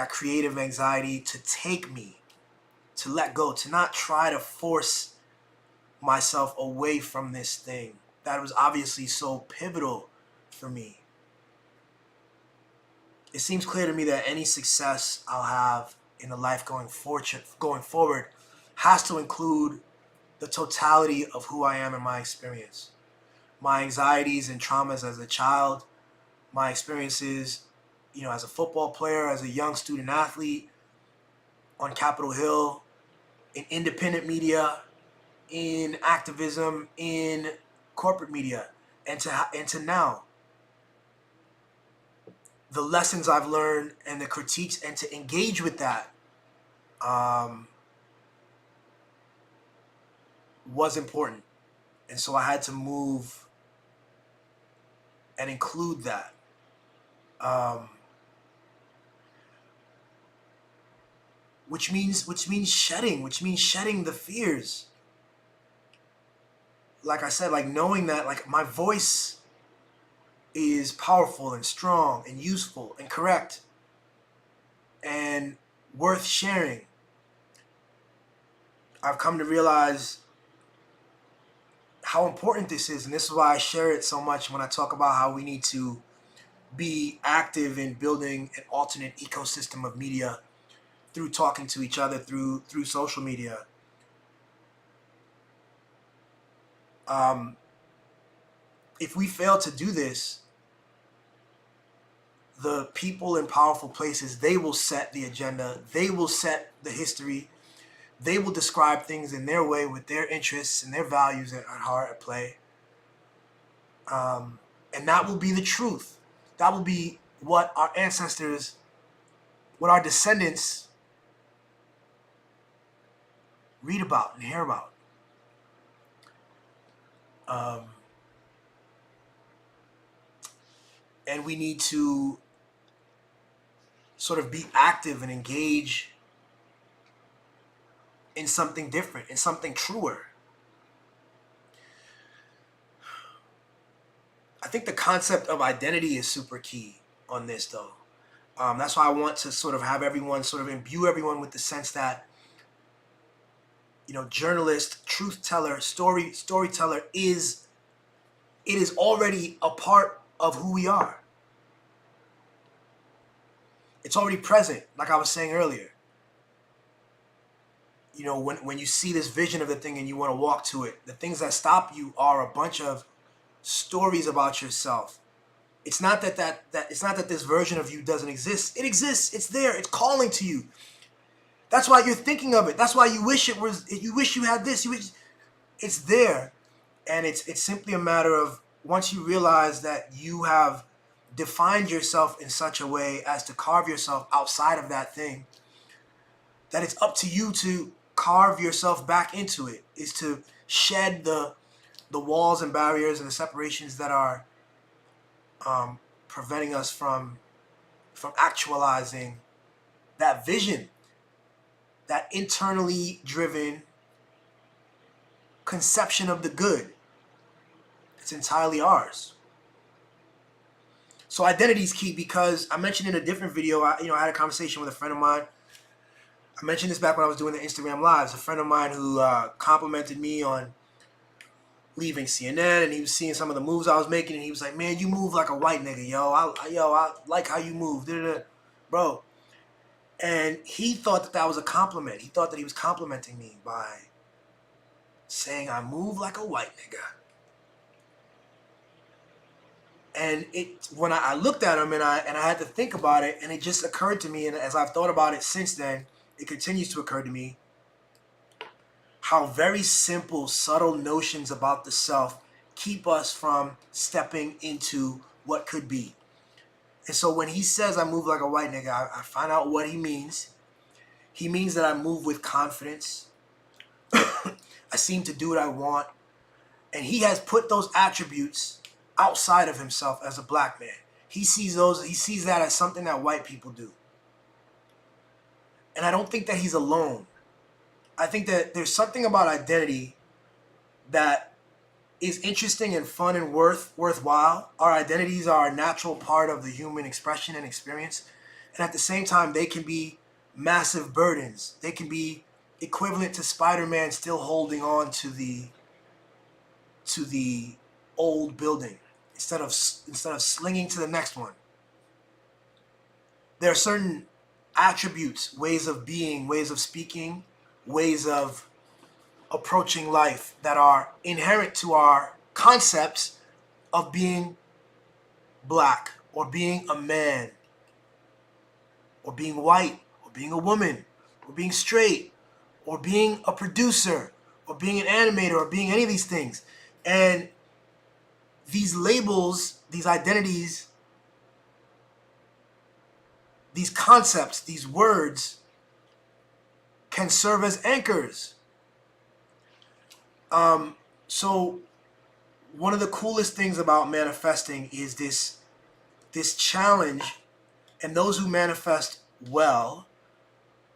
creative anxiety to take me, to let go, to not try to force myself away from this thing that was obviously so pivotal for me. It seems clear to me that any success I'll have in the life going forward has to include the totality of who I am and my experience. My anxieties and traumas as a child, my experiences, as a football player, as a young student athlete, on Capitol Hill, in independent media, in activism, in corporate media, and to now. The lessons I've learned and the critiques, and to engage with that was important. And so I had to move and include that. Which means shedding the fears. Like I said, like knowing that like my voice is powerful and strong and useful and correct and worth sharing. I've come to realize how important this is, and this is why I share it so much when I talk about how we need to be active in building an alternate ecosystem of media through talking to each other through social media. If we fail to do this, the people in powerful places, they will set the agenda, they will set the history, they will describe things in their way with their interests and their values at heart at play. And that will be the truth. That will be what our ancestors, what our descendants read about and hear about. And we need to sort of be active and engage in something different, in something truer. I think the concept of identity is super key on this, though. That's why I want to sort of have everyone, sort of imbue everyone with the sense that, journalist, truth teller, storyteller is already a part of who we are. It's already present, like I was saying earlier. When you see this vision of the thing and you want to walk to it, the things that stop you are a bunch of stories about yourself. It's not that it's not that this version of you doesn't exist. It exists. It's there. It's calling to you. That's why you're thinking of it. That's why you wish it was. You wish you had this. It's there, and it's simply a matter of, once you realize that you have defined yourself in such a way as to carve yourself outside of that thing, that it's up to you to carve yourself back into it. Is to shed the walls and barriers and the separations that are preventing us from actualizing that vision, that internally driven conception of the good. It's entirely ours. So identity is key, because I mentioned in a different video, I had a conversation with a friend of mine. I mentioned this back when I was doing the Instagram lives. A friend of mine who complimented me on leaving CNN, and he was seeing some of the moves I was making, and he was like, "Man, you move like a white nigga, yo. I like how you move, bro." And he thought that that was a compliment. He thought that he was complimenting me by saying I move like a white nigga. And when I looked at him and I had to think about it, and it just occurred to me, and as I've thought about it since then, it continues to occur to me how very simple, subtle notions about the self keep us from stepping into what could be. And so when he says I move like a white nigga, I find out what he means. He means that I move with confidence. I seem to do what I want. And he has put those attributes outside of himself as a black man. He sees that as something that white people do. And I don't think that he's alone. I think that there's something about identity that is interesting and fun and worthwhile. Our identities are a natural part of the human expression and experience. And at the same time, they can be massive burdens. They can be equivalent to Spider-Man still holding on to the old building instead of slinging to the next one. There are certain attributes, ways of being, ways of speaking, ways of approaching life that are inherent to our concepts of being black or being a man or being white or being a woman or being straight or being a producer or being an animator or being any of these things. And these labels, these identities, these concepts, these words can serve as anchors. So one of the coolest things about manifesting is this challenge, and those who manifest well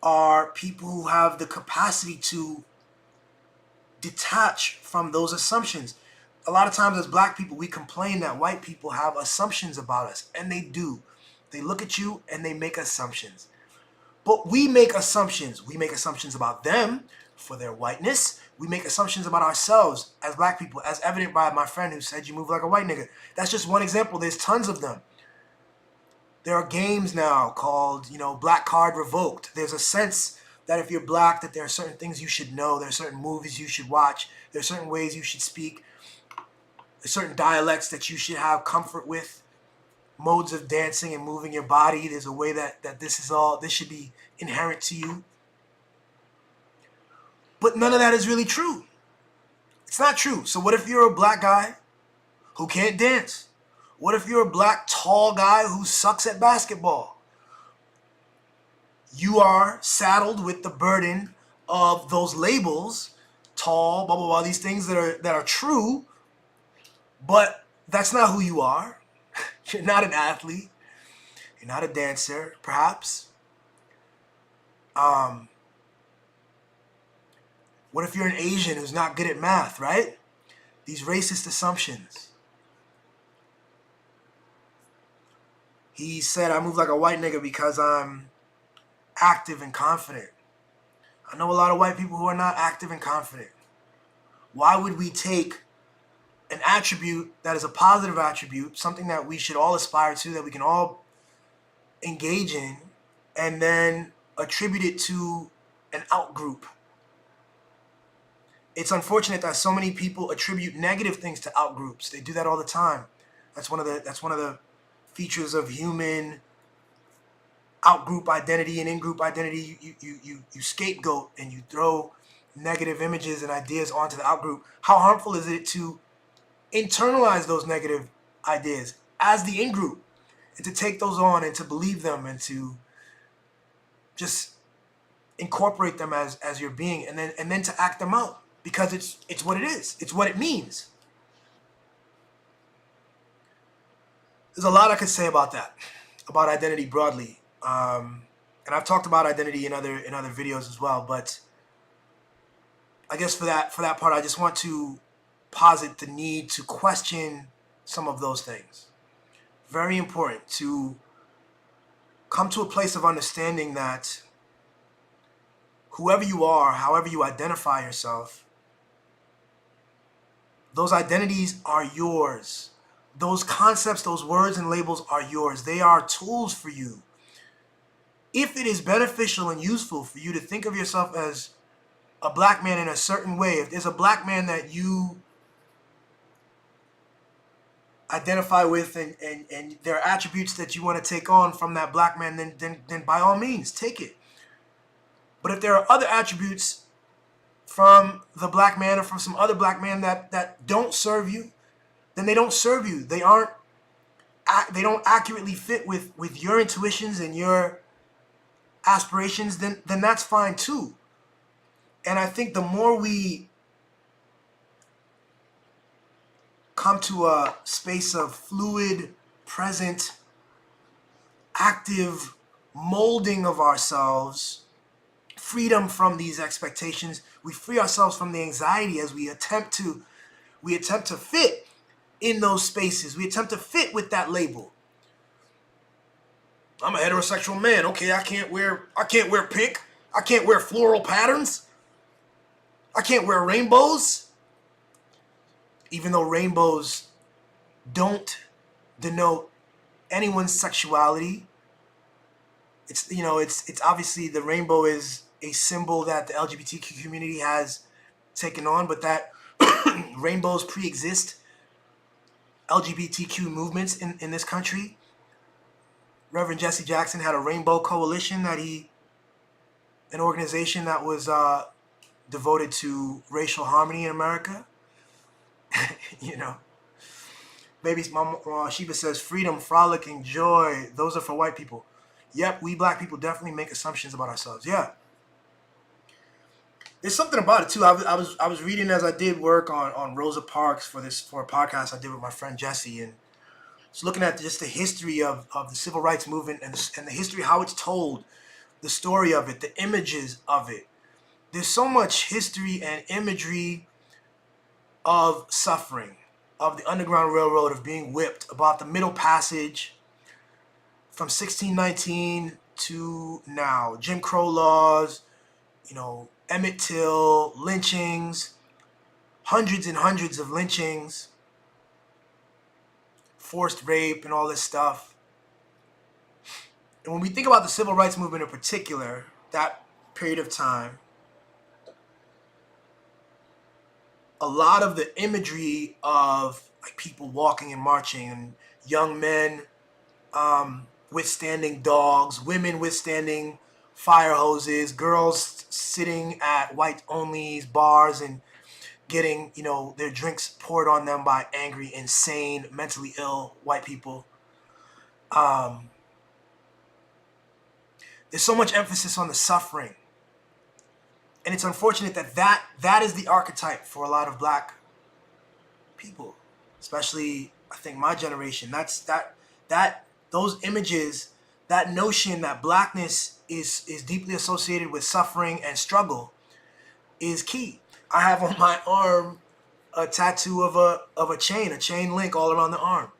are people who have the capacity to detach from those assumptions. A lot of times as black people, we complain that white people have assumptions about us, and they do. They look at you and they make assumptions. But we make assumptions. We make assumptions about them for their whiteness. We make assumptions about ourselves as black people, as evident by my friend who said you move like a white nigga. That's just one example. There's tons of them. There are games now called, Black Card Revoked. There's a sense that if you're black, that there are certain things you should know. There are certain movies you should watch. There are certain ways you should speak. There's certain dialects that you should have comfort with. Modes of dancing and moving your body. There's a way that this should be inherent to you. But none of that is really true. It's not true. So what if you're a black guy who can't dance? What if you're a black tall guy who sucks at basketball? You are saddled with the burden of those labels, tall, blah, blah, blah, these things that are true, but that's not who you are. You're not an athlete. You're not a dancer, perhaps. What if you're an Asian who's not good at math, right? These racist assumptions. He said, I move like a white nigga because I'm active and confident. I know a lot of white people who are not active and confident. Why would we take an attribute that is a positive attribute, something that we should all aspire to, that we can all engage in, and then attribute it to an out-group? It's unfortunate that so many people attribute negative things to out-groups. They do that all the time. That's one of the features of human out-group identity and in-group identity. You scapegoat and you throw negative images and ideas onto the out-group. How harmful is it to internalize those negative ideas as the in-group and to take those on and to believe them and to just incorporate them as your being and then to act them out because it's what it is. It's what it means. There's a lot I could say about that, about identity broadly. And I've talked about identity in other videos as well, but I guess for that part, I just want to posit the need to question some of those things. Very important to come to a place of understanding that whoever you are, however you identify yourself, Those identities are yours. Those concepts, those words and labels are yours. They are tools for you. If it is beneficial and useful for you to think of yourself as a black man in a certain way, if there's a black man that you identify with and there are attributes that you want to take on from that black man, then by all means, take it. But if there are other attributes from the black man or from some other black man that don't serve you, then they don't serve you. They don't accurately fit with your intuitions and your aspirations, then that's fine too. And I think the more we come to a space of fluid, present, active molding of ourselves, freedom from these expectations, we free ourselves from the anxiety as we attempt to fit in those spaces. We attempt to fit with that label. I'm a heterosexual man. Okay, I can't wear pink. I can't wear floral patterns. I can't wear rainbows. Even though rainbows don't denote anyone's sexuality, it's obviously the rainbow is a symbol that the LGBTQ community has taken on, but that rainbows pre-exist LGBTQ movements in this country. Reverend Jesse Jackson had a Rainbow Coalition, an organization that was devoted to racial harmony in America. Baby Mama Sheba says, freedom, frolicking, joy, those are for white people. Yep, we black people definitely make assumptions about ourselves. Yeah. There's something about it too. I was reading as I did work on Rosa Parks for a podcast I did with my friend Jesse, and just looking at just the history of the civil rights movement and the history, how it's told, the story of it, the images of it. There's so much history and imagery of suffering, of the Underground Railroad, of being whipped, about the Middle Passage from 1619 to now, Jim Crow laws, Emmett Till, lynchings, hundreds and hundreds of lynchings, forced rape and all this stuff. And when we think about the civil rights movement in particular, that period of time, a lot of the imagery of like people walking and marching, and young men withstanding dogs, women withstanding fire hoses, girls sitting at white-only bars and getting, their drinks poured on them by angry, insane, mentally ill white people. There's so much emphasis on the suffering. And it's unfortunate that is the archetype for a lot of black people, especially I think my generation. Those images, that notion that blackness is deeply associated with suffering and struggle is key. I have on my arm a tattoo of a chain link all around the arm.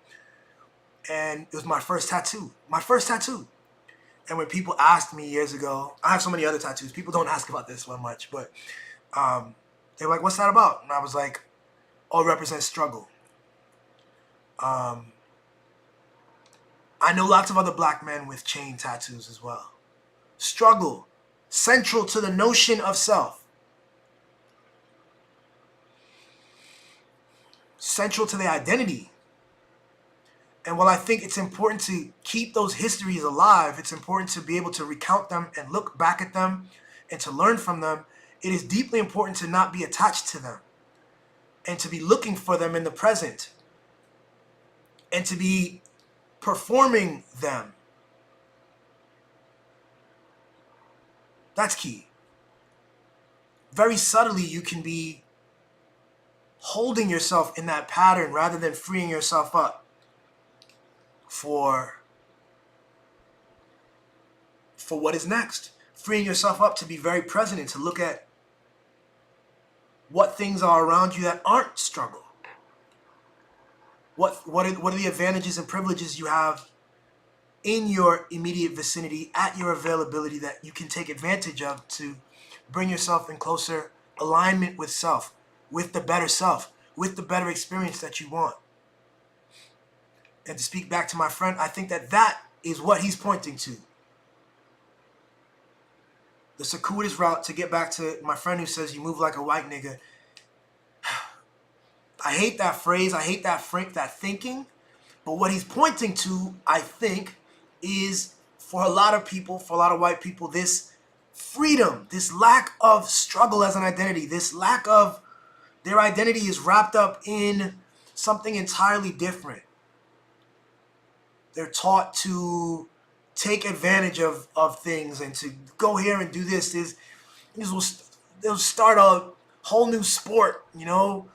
And it was my first tattoo. And when people asked me years ago, I have so many other tattoos. People don't ask about this one much, but they were like, what's that about? And I was like, oh, it represents struggle. I know lots of other black men with chain tattoos as well. Struggle, central to the notion of self. Central to the identity. And while I think it's important to keep those histories alive, it's important to be able to recount them and look back at them and to learn from them, it is deeply important to not be attached to them and to be looking for them in the present and to be performing them. That's key. Very subtly, you can be holding yourself in that pattern rather than freeing yourself up for what is next. Freeing yourself up to be very present and to look at what things are around you that aren't struggle. What are the advantages and privileges you have in your immediate vicinity, at your availability, that you can take advantage of to bring yourself in closer alignment with self, with the better self, with the better experience that you want. And to speak back to my friend, I think that that is what he's pointing to. The circuitous route, to get back to my friend who says you move like a white nigga. I hate that phrase. I hate that thinking. But what he's pointing to, I think, is for a lot of people, for a lot of white people, this freedom, this lack of struggle as an identity, this lack of their identity is wrapped up in something entirely different. They're taught to take advantage of things and to go here and do this. They'll start a whole new sport, you know,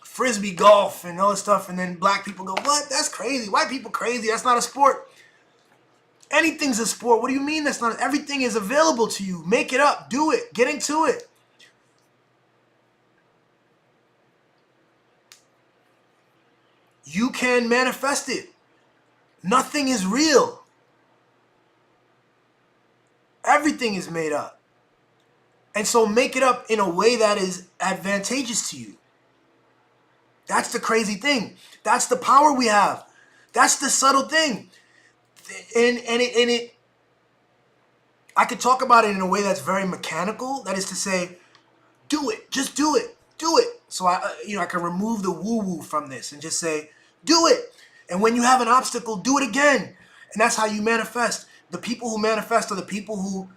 frisbee golf and all this stuff, and then black people go, what? That's crazy. White people crazy. That's not a sport. Anything's a sport. What do you mean that's not? Everything is available to you. Make it up. Do it. Get into it. You can manifest it. Nothing is real. Everything is made up. And so make it up in a way that is advantageous to you. That's the crazy thing. That's the power we have. That's the subtle thing. And it I could talk about it in a way that's very mechanical. That is to say, do it. Just do it. Do it. So I can remove the woo-woo from this and just say, do it. And when you have an obstacle, do it again. And that's how you manifest. The people who manifest are the people who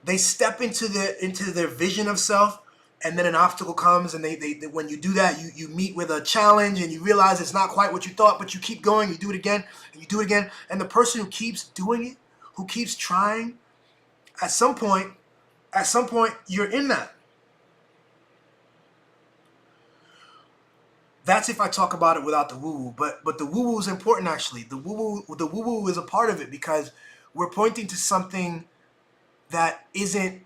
they step into their vision of self, and then an obstacle comes, and they when you do that, you meet with a challenge, and you realize it's not quite what you thought, but you keep going, you do it again, and you do it again. And the person who keeps doing it, who keeps trying, at some point, you're in that. That's if I talk about it without the woo-woo. But the woo-woo is important, actually. The woo-woo is a part of it, because we're pointing to something that isn't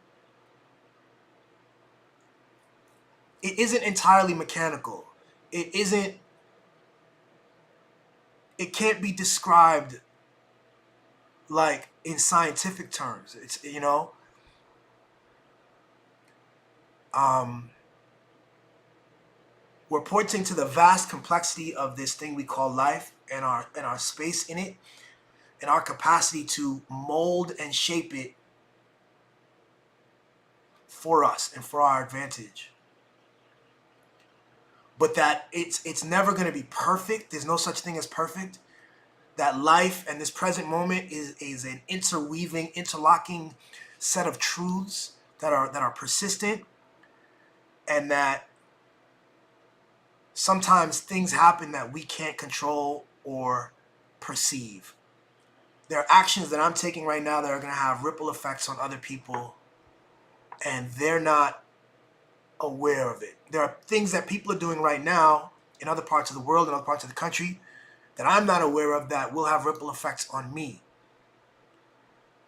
entirely mechanical. It can't be described like in scientific terms. It's, you know, we're pointing to the vast complexity of this thing we call life, and our space in it, and our capacity to mold and shape it for us and for our advantage. But that it's never going to be perfect. There's no such thing as perfect. That life and this present moment is an interweaving, interlocking set of truths that are persistent, and that sometimes things happen that we can't control or perceive. There are actions that I'm taking right now that are going to have ripple effects on other people, and they're not aware of it. There are things that people are doing right now in other parts of the world, in other parts of the country, that I'm not aware of, that will have ripple effects on me.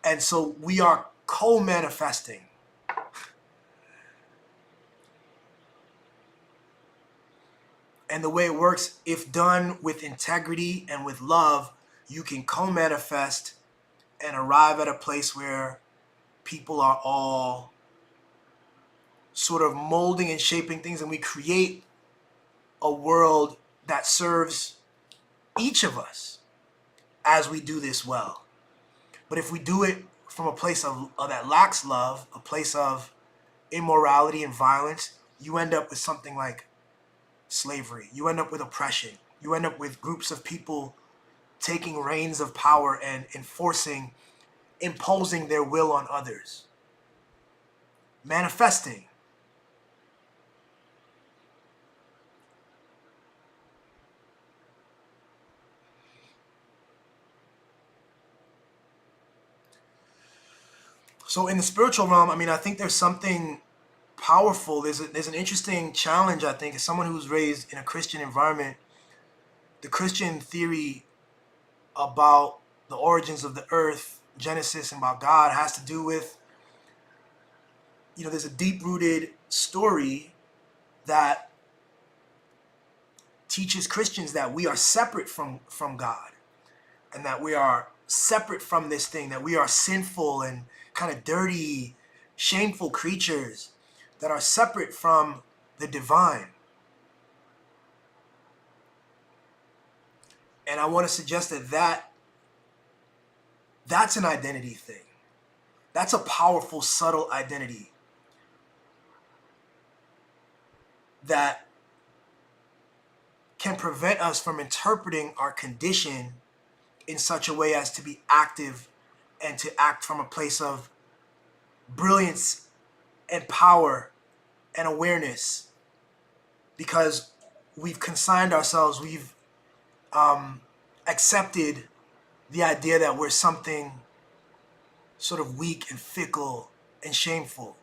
And so we are co-manifesting. And the way it works, if done with integrity and with love, you can co-manifest and arrive at a place where people are all sort of molding and shaping things, and we create a world that serves each of us as we do this well. But if we do it from a place of that lacks love, a place of immorality and violence, you end up with something like slavery. You end up with oppression. You end up with groups of people taking reins of power and imposing their will on others. Manifesting. So in the spiritual realm, I mean, I think there's something powerful. There's an interesting challenge, I think, as someone who was raised in a Christian environment. The Christian theory about the origins of the earth, Genesis, and about God has to do with, you know, there's a deep-rooted story that teaches Christians that we are separate from God, and that we are separate from this thing, that we are sinful and kind of dirty, shameful creatures that are separate from the divine. And I want to suggest that's an identity thing. That's a powerful, subtle identity that can prevent us from interpreting our condition in such a way as to be active and to act from a place of brilliance and power and awareness, because we've consigned ourselves, we've accepted the idea that we're something sort of weak and fickle and shameful.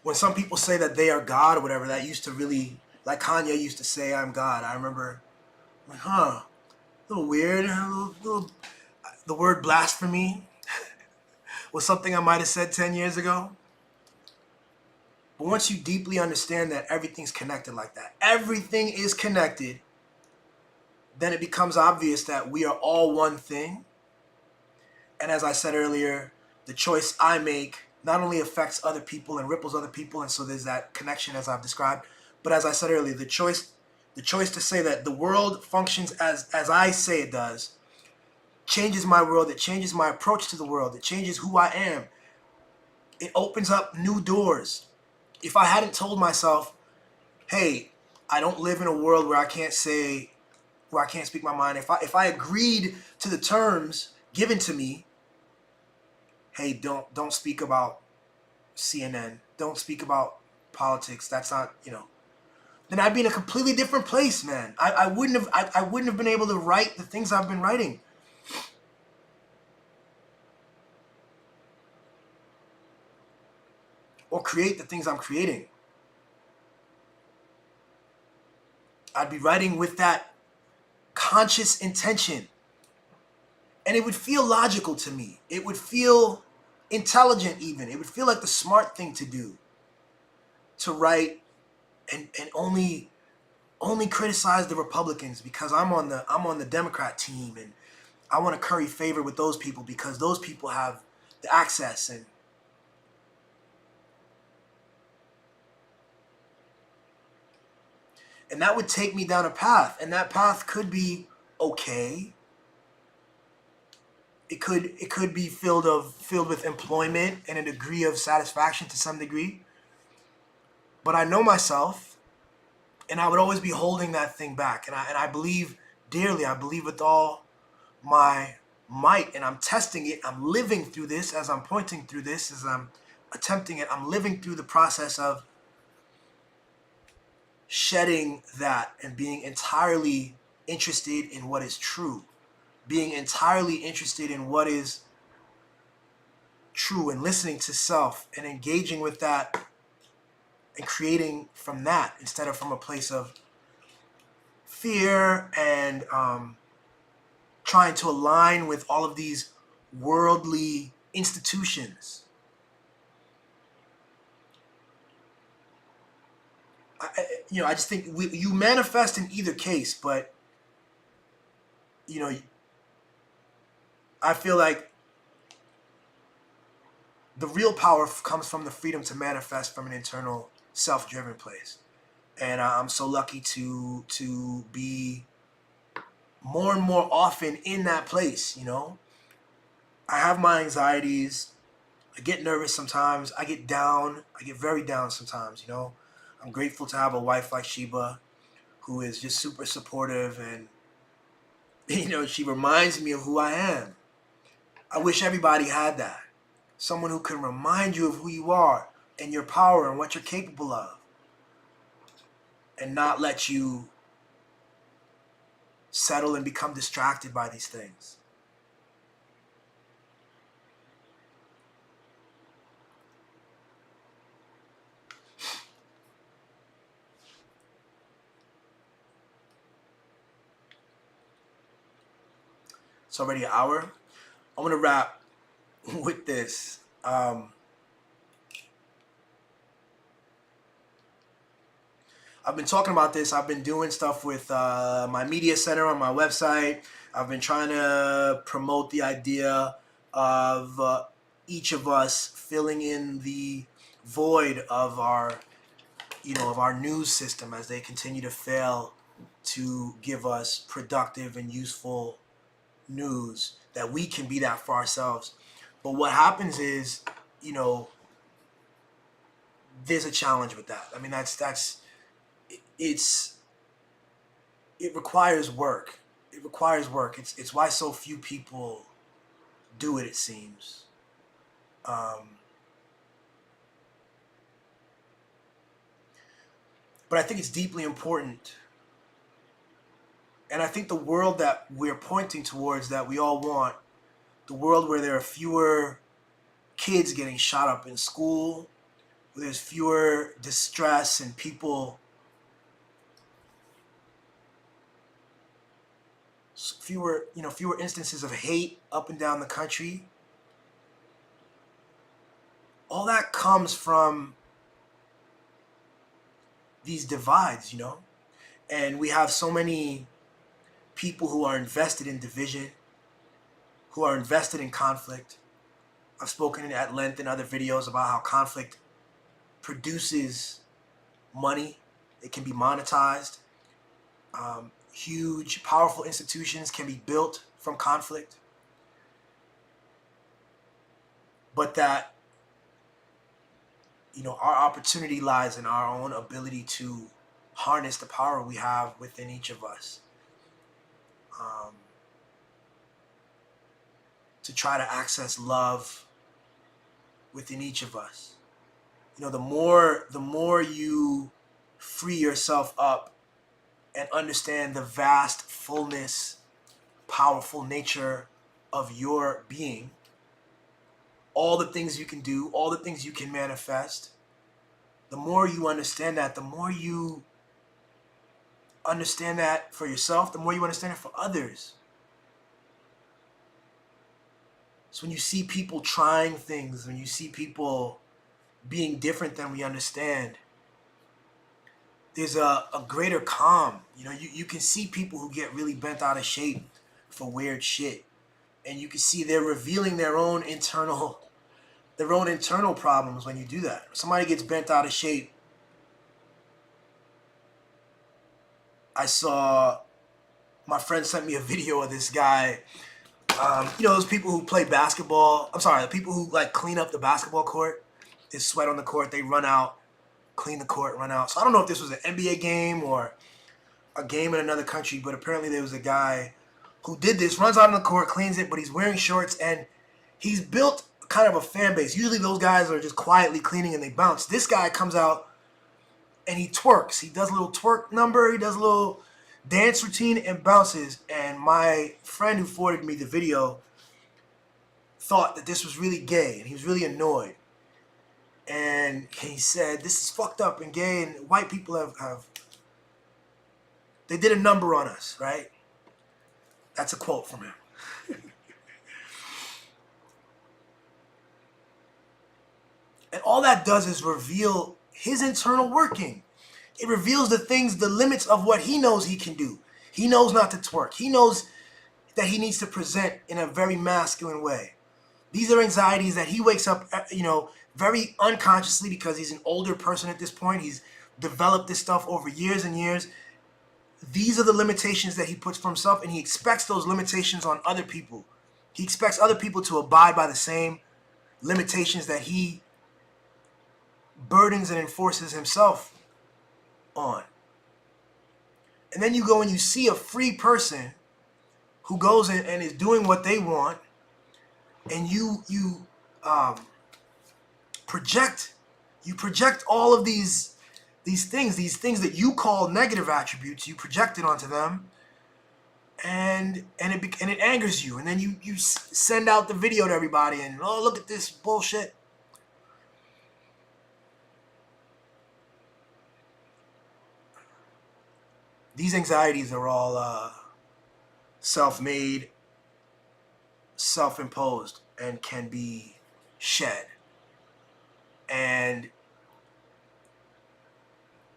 When some people say that they are God or whatever, that used to really, like Kanye used to say, I'm God. I remember, like, a little weird, the word blasphemy was something I might have said 10 years ago. But once you deeply understand that everything's connected like that, everything is connected, then it becomes obvious that we are all one thing. And as I said earlier, the choice I make not only affects other people and ripples other people, and so there's that connection as I've described, but as I said earlier, the choice to say that the world functions as I say it does changes my world, it changes my approach to the world, it changes who I am. It opens up new doors. If I hadn't told myself, hey, I don't live in a world where I can't speak my mind, if I agreed to the terms given to me, hey, don't speak about CNN, don't speak about politics, that's not, then I'd be in a completely different place, man. I wouldn't have been able to write the things I've been writing. Or create the things I'm creating. I'd be writing with that conscious intention. And it would feel logical to me. It would feel intelligent even. It would feel like the smart thing to do. To write and only criticize the Republicans because I'm on the Democrat team, and I want to curry favor with those people because those people have the access. And that would take me down a path, and that path could be okay. It could be filled with employment and a degree of satisfaction to some degree. But I know myself, and I would always be holding that thing back. And I believe dearly, I believe with all my might, and I'm testing it. I'm living through this as I'm pointing through this, as I'm attempting it. I'm living through the process of shedding that and being entirely interested in what is true, being entirely interested in what is true, and listening to self and engaging with that and creating from that instead of from a place of fear and trying to align with all of these worldly institutions. I just think you manifest in either case, but I feel like the real power comes from the freedom to manifest from an internal, self-driven place. And I'm so lucky to be more and more often in that place. I have my anxieties. I get nervous sometimes. I get down. I get very down sometimes. I'm grateful to have a wife like Sheba, who is just super supportive, and she reminds me of who I am. I wish everybody had that. Someone who can remind you of who you are and your power and what you're capable of, and not let you settle and become distracted by these things. It's already an hour. I'm going to wrap with this. I've been talking about this. I've been doing stuff with my media center on my website. I've been trying to promote the idea of each of us filling in the void of our, of our news system as they continue to fail to give us productive and useful news, that we can be that for ourselves. But what happens is, there's a challenge with that. I mean, it's it requires work. It requires work. It's why so few people do it. It seems. But I think it's deeply important. And I think the world that we're pointing towards, that we all want, the world where there are fewer kids getting shot up in school, where there's fewer distress and people, fewer instances of hate up and down the country. All that comes from these divides, and we have so many people who are invested in division, who are invested in conflict. I've spoken at length in other videos about how conflict produces money. It can be monetized. Huge, powerful institutions can be built from conflict. But that, our opportunity lies in our own ability to harness the power we have within each of us. To try to access love within each of us. The more you free yourself up and understand the vast fullness, powerful nature of your being, all the things you can do, all the things you can manifest, the more you understand that, the more you understand that for yourself, the more you understand it for others. So when you see people trying things, when you see people being different than we understand, there's a greater calm. You can see people who get really bent out of shape for weird shit. And you can see they're revealing their own internal problems when you do that. If somebody gets bent out of shape, I saw, my friend sent me a video of this guy. Those people who play basketball. I'm sorry, the people who clean up the basketball court. There's sweat on the court. They run out, clean the court, run out. So I don't know if this was an NBA game or a game in another country, but apparently there was a guy who did this, runs out on the court, cleans it, but he's wearing shorts, and he's built kind of a fan base. Usually those guys are just quietly cleaning and they bounce. This guy comes out and he twerks. He does a little twerk number. He does a little dance routine and bounces. And my friend who forwarded me the video thought that this was really gay, and he was really annoyed. And he said, this is fucked up and gay, and white people have they did a number on us, right? That's a quote from him. And all that does is reveal his internal working. It reveals the limits of what he knows he can do. He knows not to twerk. He knows that he needs to present in a very masculine way. These are anxieties that he wakes up, very unconsciously, because he's an older person at this point. He's developed this stuff over years and years. These are the limitations that he puts for himself, and he expects those limitations on other people. He expects other people to abide by the same limitations that he burdens and enforces himself on. And then you go and you see a free person who goes in and is doing what they want, and you project all of these things that you call negative attributes. You project it onto them, and it angers you, and then you send out the video to everybody, and look at this bullshit. These anxieties are all self-made, self-imposed, and can be shed. And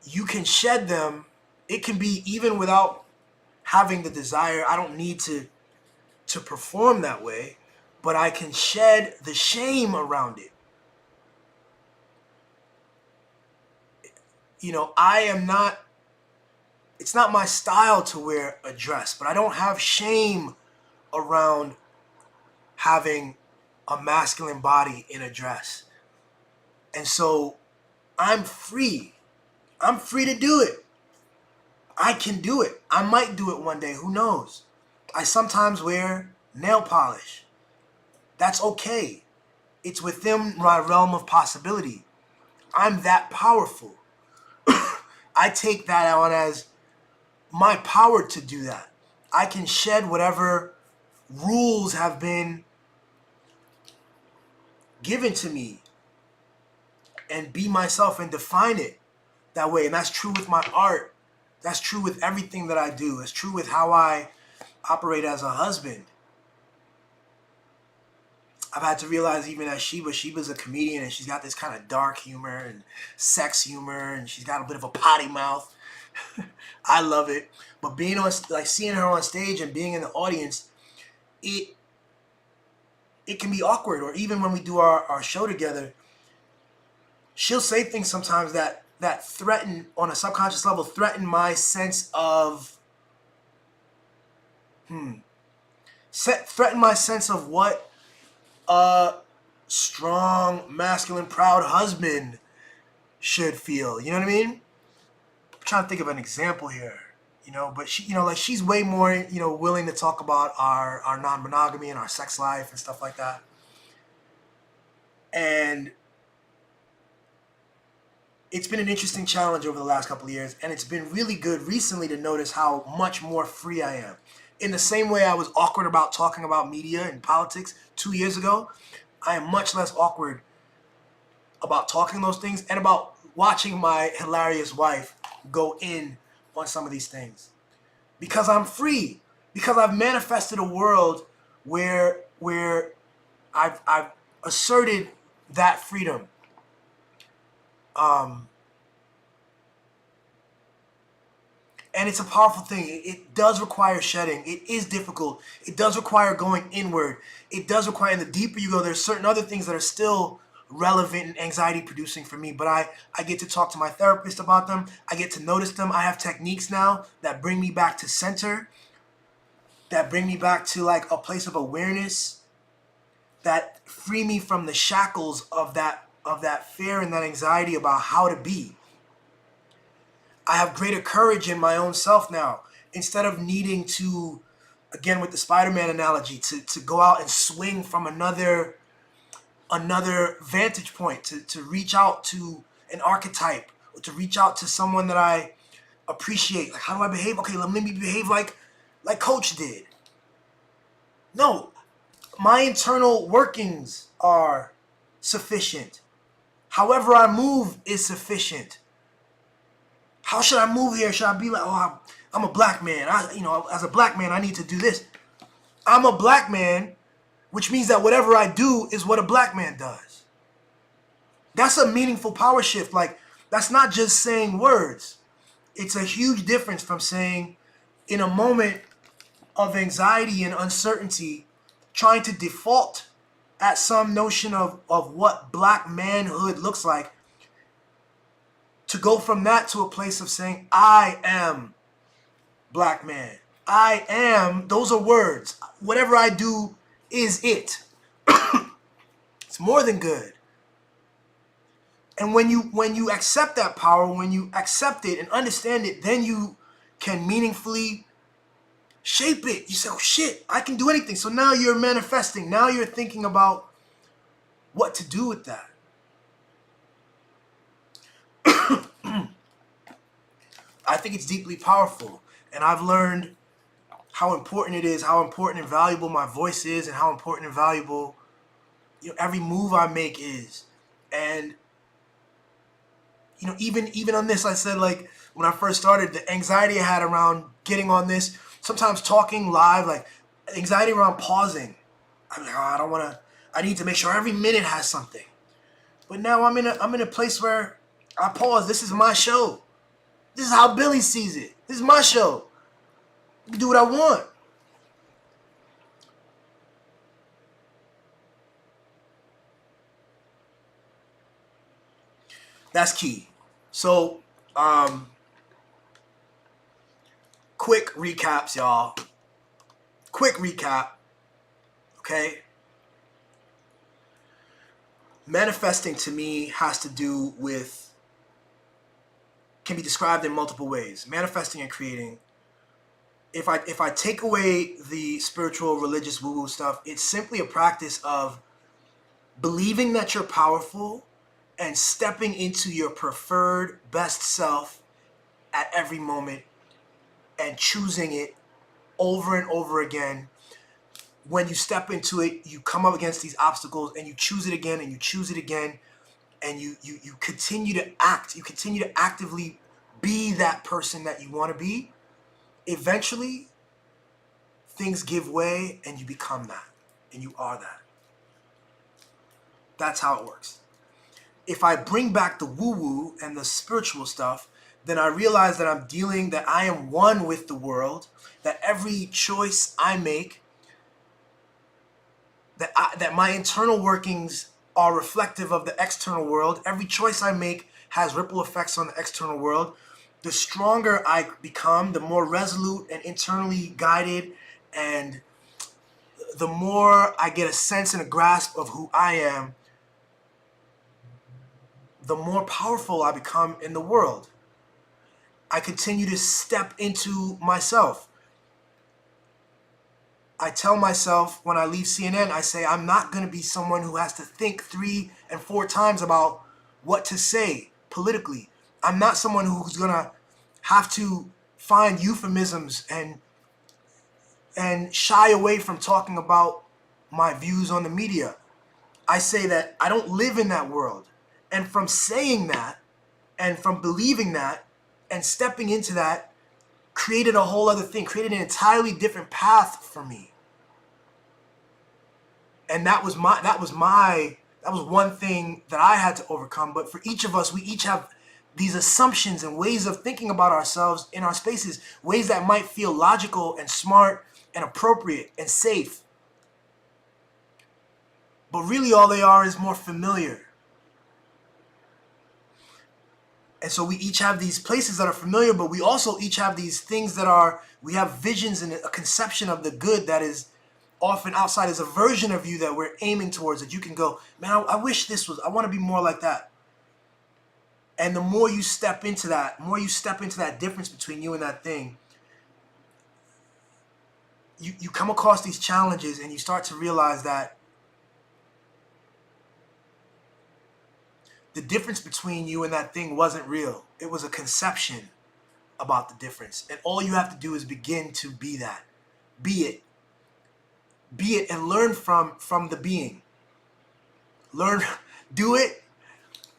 you can shed them. It can be even without having the desire. I don't need to perform that way. but I can shed the shame around it. You know, it's not my style to wear a dress, but I don't have shame around having a masculine body in a dress. And so I'm free. I'm free to do it. I can do it. I might do it one day. Who knows? I sometimes wear nail polish. That's okay. It's within my realm of possibility. I'm that powerful. I take that on as my power to do that. I can shed whatever rules have been given to me and be myself and define it that way. And that's true with my art. That's true with everything that I do. It's true with how I operate as a husband. I've had to realize even as Sheba's a comedian and she's got this kind of dark humor and sex humor and she's got a bit of a potty mouth. I love it. But being on, like seeing her on stage and being in the audience, it can be awkward. Or even when we do our show together, she'll say things sometimes that threaten, on a subconscious level, threaten my sense of, threaten my sense of what a strong, masculine, proud husband should feel. You know what I mean? I'm trying to think of an example here. You know, but she, you know, like she's way more, you know, willing to talk about our non-monogamy and our sex life and stuff like that. And it's been an interesting challenge over the last couple of years, and it's been really good recently to notice how much more free I am. In the same way I was awkward about talking about media and politics 2 years ago, I am much less awkward about talking those things and about watching my hilarious wife go in on some of these things. Because I'm free. Because I've manifested a world where I've asserted that freedom. And it's a powerful thing. It does require shedding. It is difficult. It does require going inward. It does require, and the deeper you go, there's certain other things that are still relevant and anxiety producing for me. But I get to talk to my therapist about them. I get to notice them. I have techniques now that bring me back to center, that bring me back to like a place of awareness, that free me from the shackles of that fear and that anxiety about how to be. I have greater courage in my own self now. Instead of needing to, again with the Spider-Man analogy, to go out and swing from another vantage point, to reach out to an archetype, or to reach out to someone that I appreciate. Like, how do I behave? Okay, let me behave like Coach did. No, my internal workings are sufficient. However I move is sufficient. How should I move here? Should I be like, oh, I'm a black man. As a black man, I need to do this. I'm a black man, which means that whatever I do is what a black man does. That's a meaningful power shift. Like, that's not just saying words. It's a huge difference from saying, in a moment of anxiety and uncertainty, trying to default at some notion of what black manhood looks like, to go from that to a place of saying, I am black man. I am, those are words. Whatever I do is it. It's more than good. And when you accept that power, when you accept it and understand it, then you can meaningfully shape it. You say, oh shit, I can do anything. So now you're manifesting. Now you're thinking about what to do with that. I think it's deeply powerful. And I've learned how important it is, how important and valuable my voice is, and how important and valuable, every move I make is. And even on this, I said, like, when I first started, the anxiety I had around getting on this, sometimes talking live, like anxiety around pausing. I'm like, oh, I need to make sure every minute has something. But now I'm in a place where I pause. This is my show. This is how Billy sees it. This is my show. I can do what I want. That's key. So, quick recaps, y'all. Quick recap, okay? Manifesting to me has to do with, can be described in multiple ways. Manifesting and creating. If I take away the spiritual, religious, woo-woo stuff, it's simply a practice of believing that you're powerful and stepping into your preferred best self at every moment and choosing it over and over again. When you step into it, you come up against these obstacles and you choose it again and you choose it again, and you continue to act. You continue to actively be that person that you want to be. Eventually, things give way and you become that and you are that. That's how it works. If I bring back the woo-woo and the spiritual stuff, then I realize that that I am one with the world, that every choice I make, that my internal workings are reflective of the external world. Every choice I make has ripple effects on the external world. The stronger I become, the more resolute and internally guided, and the more I get a sense and a grasp of who I am, the more powerful I become in the world. I continue to step into myself. I tell myself when I leave CNN, I say, I'm not going to be someone who has to think 3 and 4 times about what to say politically. I'm not someone who's going to have to find euphemisms and shy away from talking about my views on the media. I say that I don't live in that world. And from saying that and from believing that and stepping into that created a whole other thing, created an entirely different path for me. And that was one thing that I had to overcome. But for each of us, we each have these assumptions and ways of thinking about ourselves in our spaces, ways that might feel logical and smart and appropriate and safe. But really all they are is more familiar. And so we each have these places that are familiar, but we also each have these things we have visions and a conception of the good that is often outside, as a version of you that we're aiming towards, that you can go, man, I wish I want to be more like that. And the more you step into that difference between you and that thing, you come across these challenges and you start to realize that the difference between you and that thing wasn't real. It was a conception about the difference. And all you have to do is begin to be that. Be it. Be it and learn from the being. Learn, do it.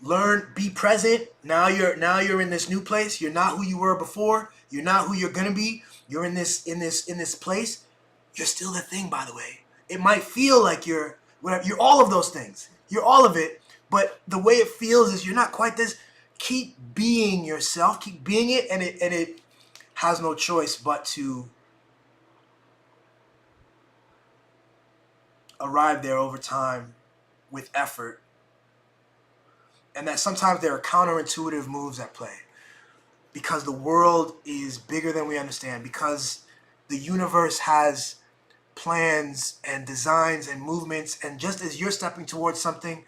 Learn, be present. Now you're in this new place. You're not who you were before. You're not who you're gonna be. You're in this place. You're still the thing, by the way. It might feel like you're whatever. You're all of those things. You're all of it. But the way it feels is you're not quite this. Keep being yourself. Keep being it, and it has no choice but to arrive there over time with effort. And that sometimes there are counterintuitive moves at play, because the world is bigger than we understand, because the universe has plans and designs and movements, and just as you're stepping towards something,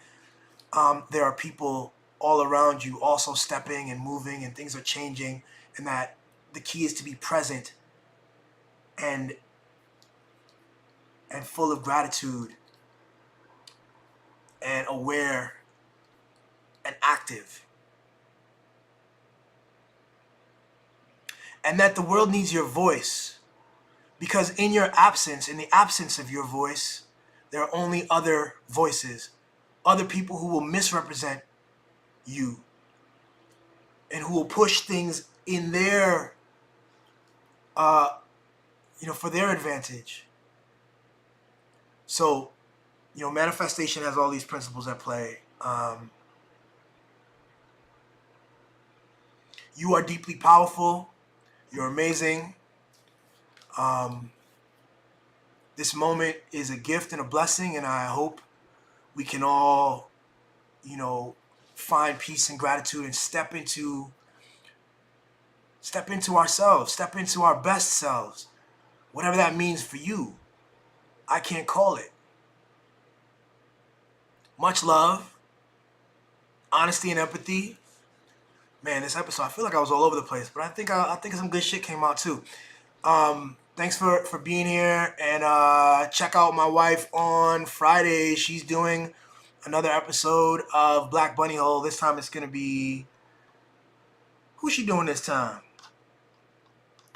there are people all around you also stepping and moving, and things are changing, and that the key is to be present and full of gratitude and aware and active. And that the world needs your voice, because in the absence of your voice, there are only other voices, other people who will misrepresent you and who will push things in their, for their advantage. So, manifestation has all these principles at play. You are deeply powerful. You're amazing. This moment is a gift and a blessing, and I hope we can all, find peace and gratitude and step into ourselves, step into our best selves, whatever that means for you. I can't call it. Much love, honesty and empathy. Man, this episode, I feel like I was all over the place, but I think some good shit came out too. Thanks for being here, and check out my wife on Friday. She's doing another episode of Black Bunny Hole. This time it's gonna be, who's she doing this time?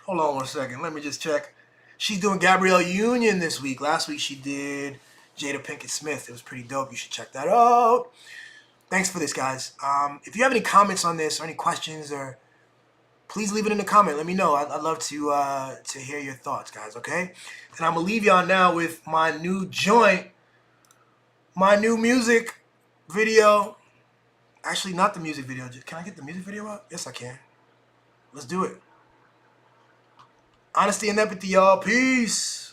Hold on 1 second. Let me just check. She's doing Gabrielle Union this week. Last week she did Jada Pinkett Smith. It was pretty dope. You should check that out. Thanks for this, guys. If you have any comments on this or any questions, or please leave it in the comment. Let me know. I'd love to hear your thoughts, guys. Okay. And I'm gonna leave y'all now with my new joint, my new music video. Actually, not the music video. Can I get the music video up? Yes, I can. Let's do it. Honesty and empathy, y'all. Peace.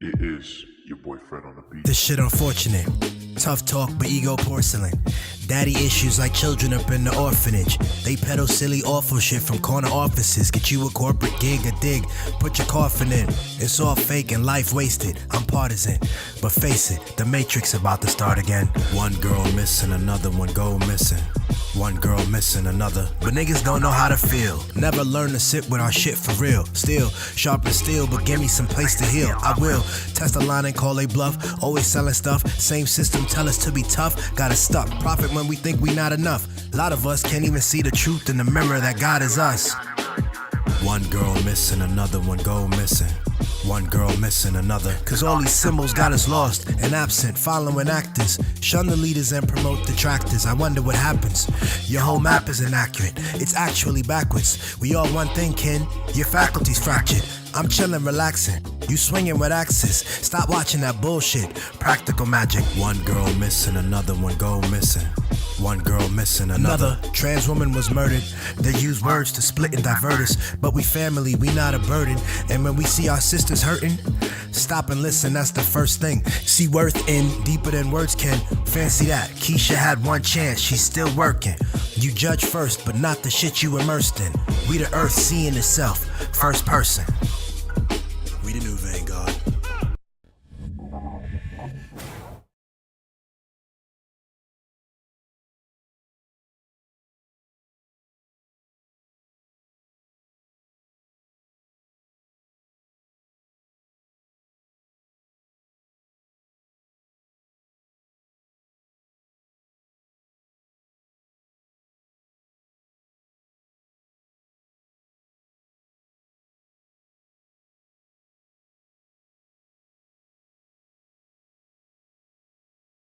It is your boyfriend on the beat. This shit unfortunate. Tough talk, but ego porcelain. Daddy issues like children up in the orphanage. They peddle silly awful shit from corner offices. Get you a corporate gig, a dig, put your coffin in. It's all fake and life wasted. I'm partisan, but face it, the matrix about to start again. One girl missing, another one go missing. One girl missing another, but niggas don't know how to feel. Never learn to sit with our shit for real. Still, sharp as steel, but give me some place to heal. I will test a line and call a bluff. Always selling stuff, same system tell us to be tough. Gotta stuck, profit when we think we not enough. A lot of us can't even see the truth in the mirror that God is us. One girl missing, another one go missing. One girl missing another. Cause all these symbols got us lost and absent, following actors. Shun the leaders and promote detractors. I wonder what happens. Your whole map is inaccurate. It's actually backwards. We all one thing, kin. Your faculty's fractured. I'm chillin', relaxing. You swinging with axes. Stop watching that bullshit. Practical magic. One girl missing, another one go missing. One girl missing another. Trans woman was murdered. They use words to split and divert us. But we family, we not a burden. And when we see our sisters hurting, stop and listen, that's the first thing. See worth in deeper than words can. Fancy that. Keisha had one chance, she's still working. You judge first, but not the shit you immersed in. We the earth seeing itself, first person. We the new Vegas.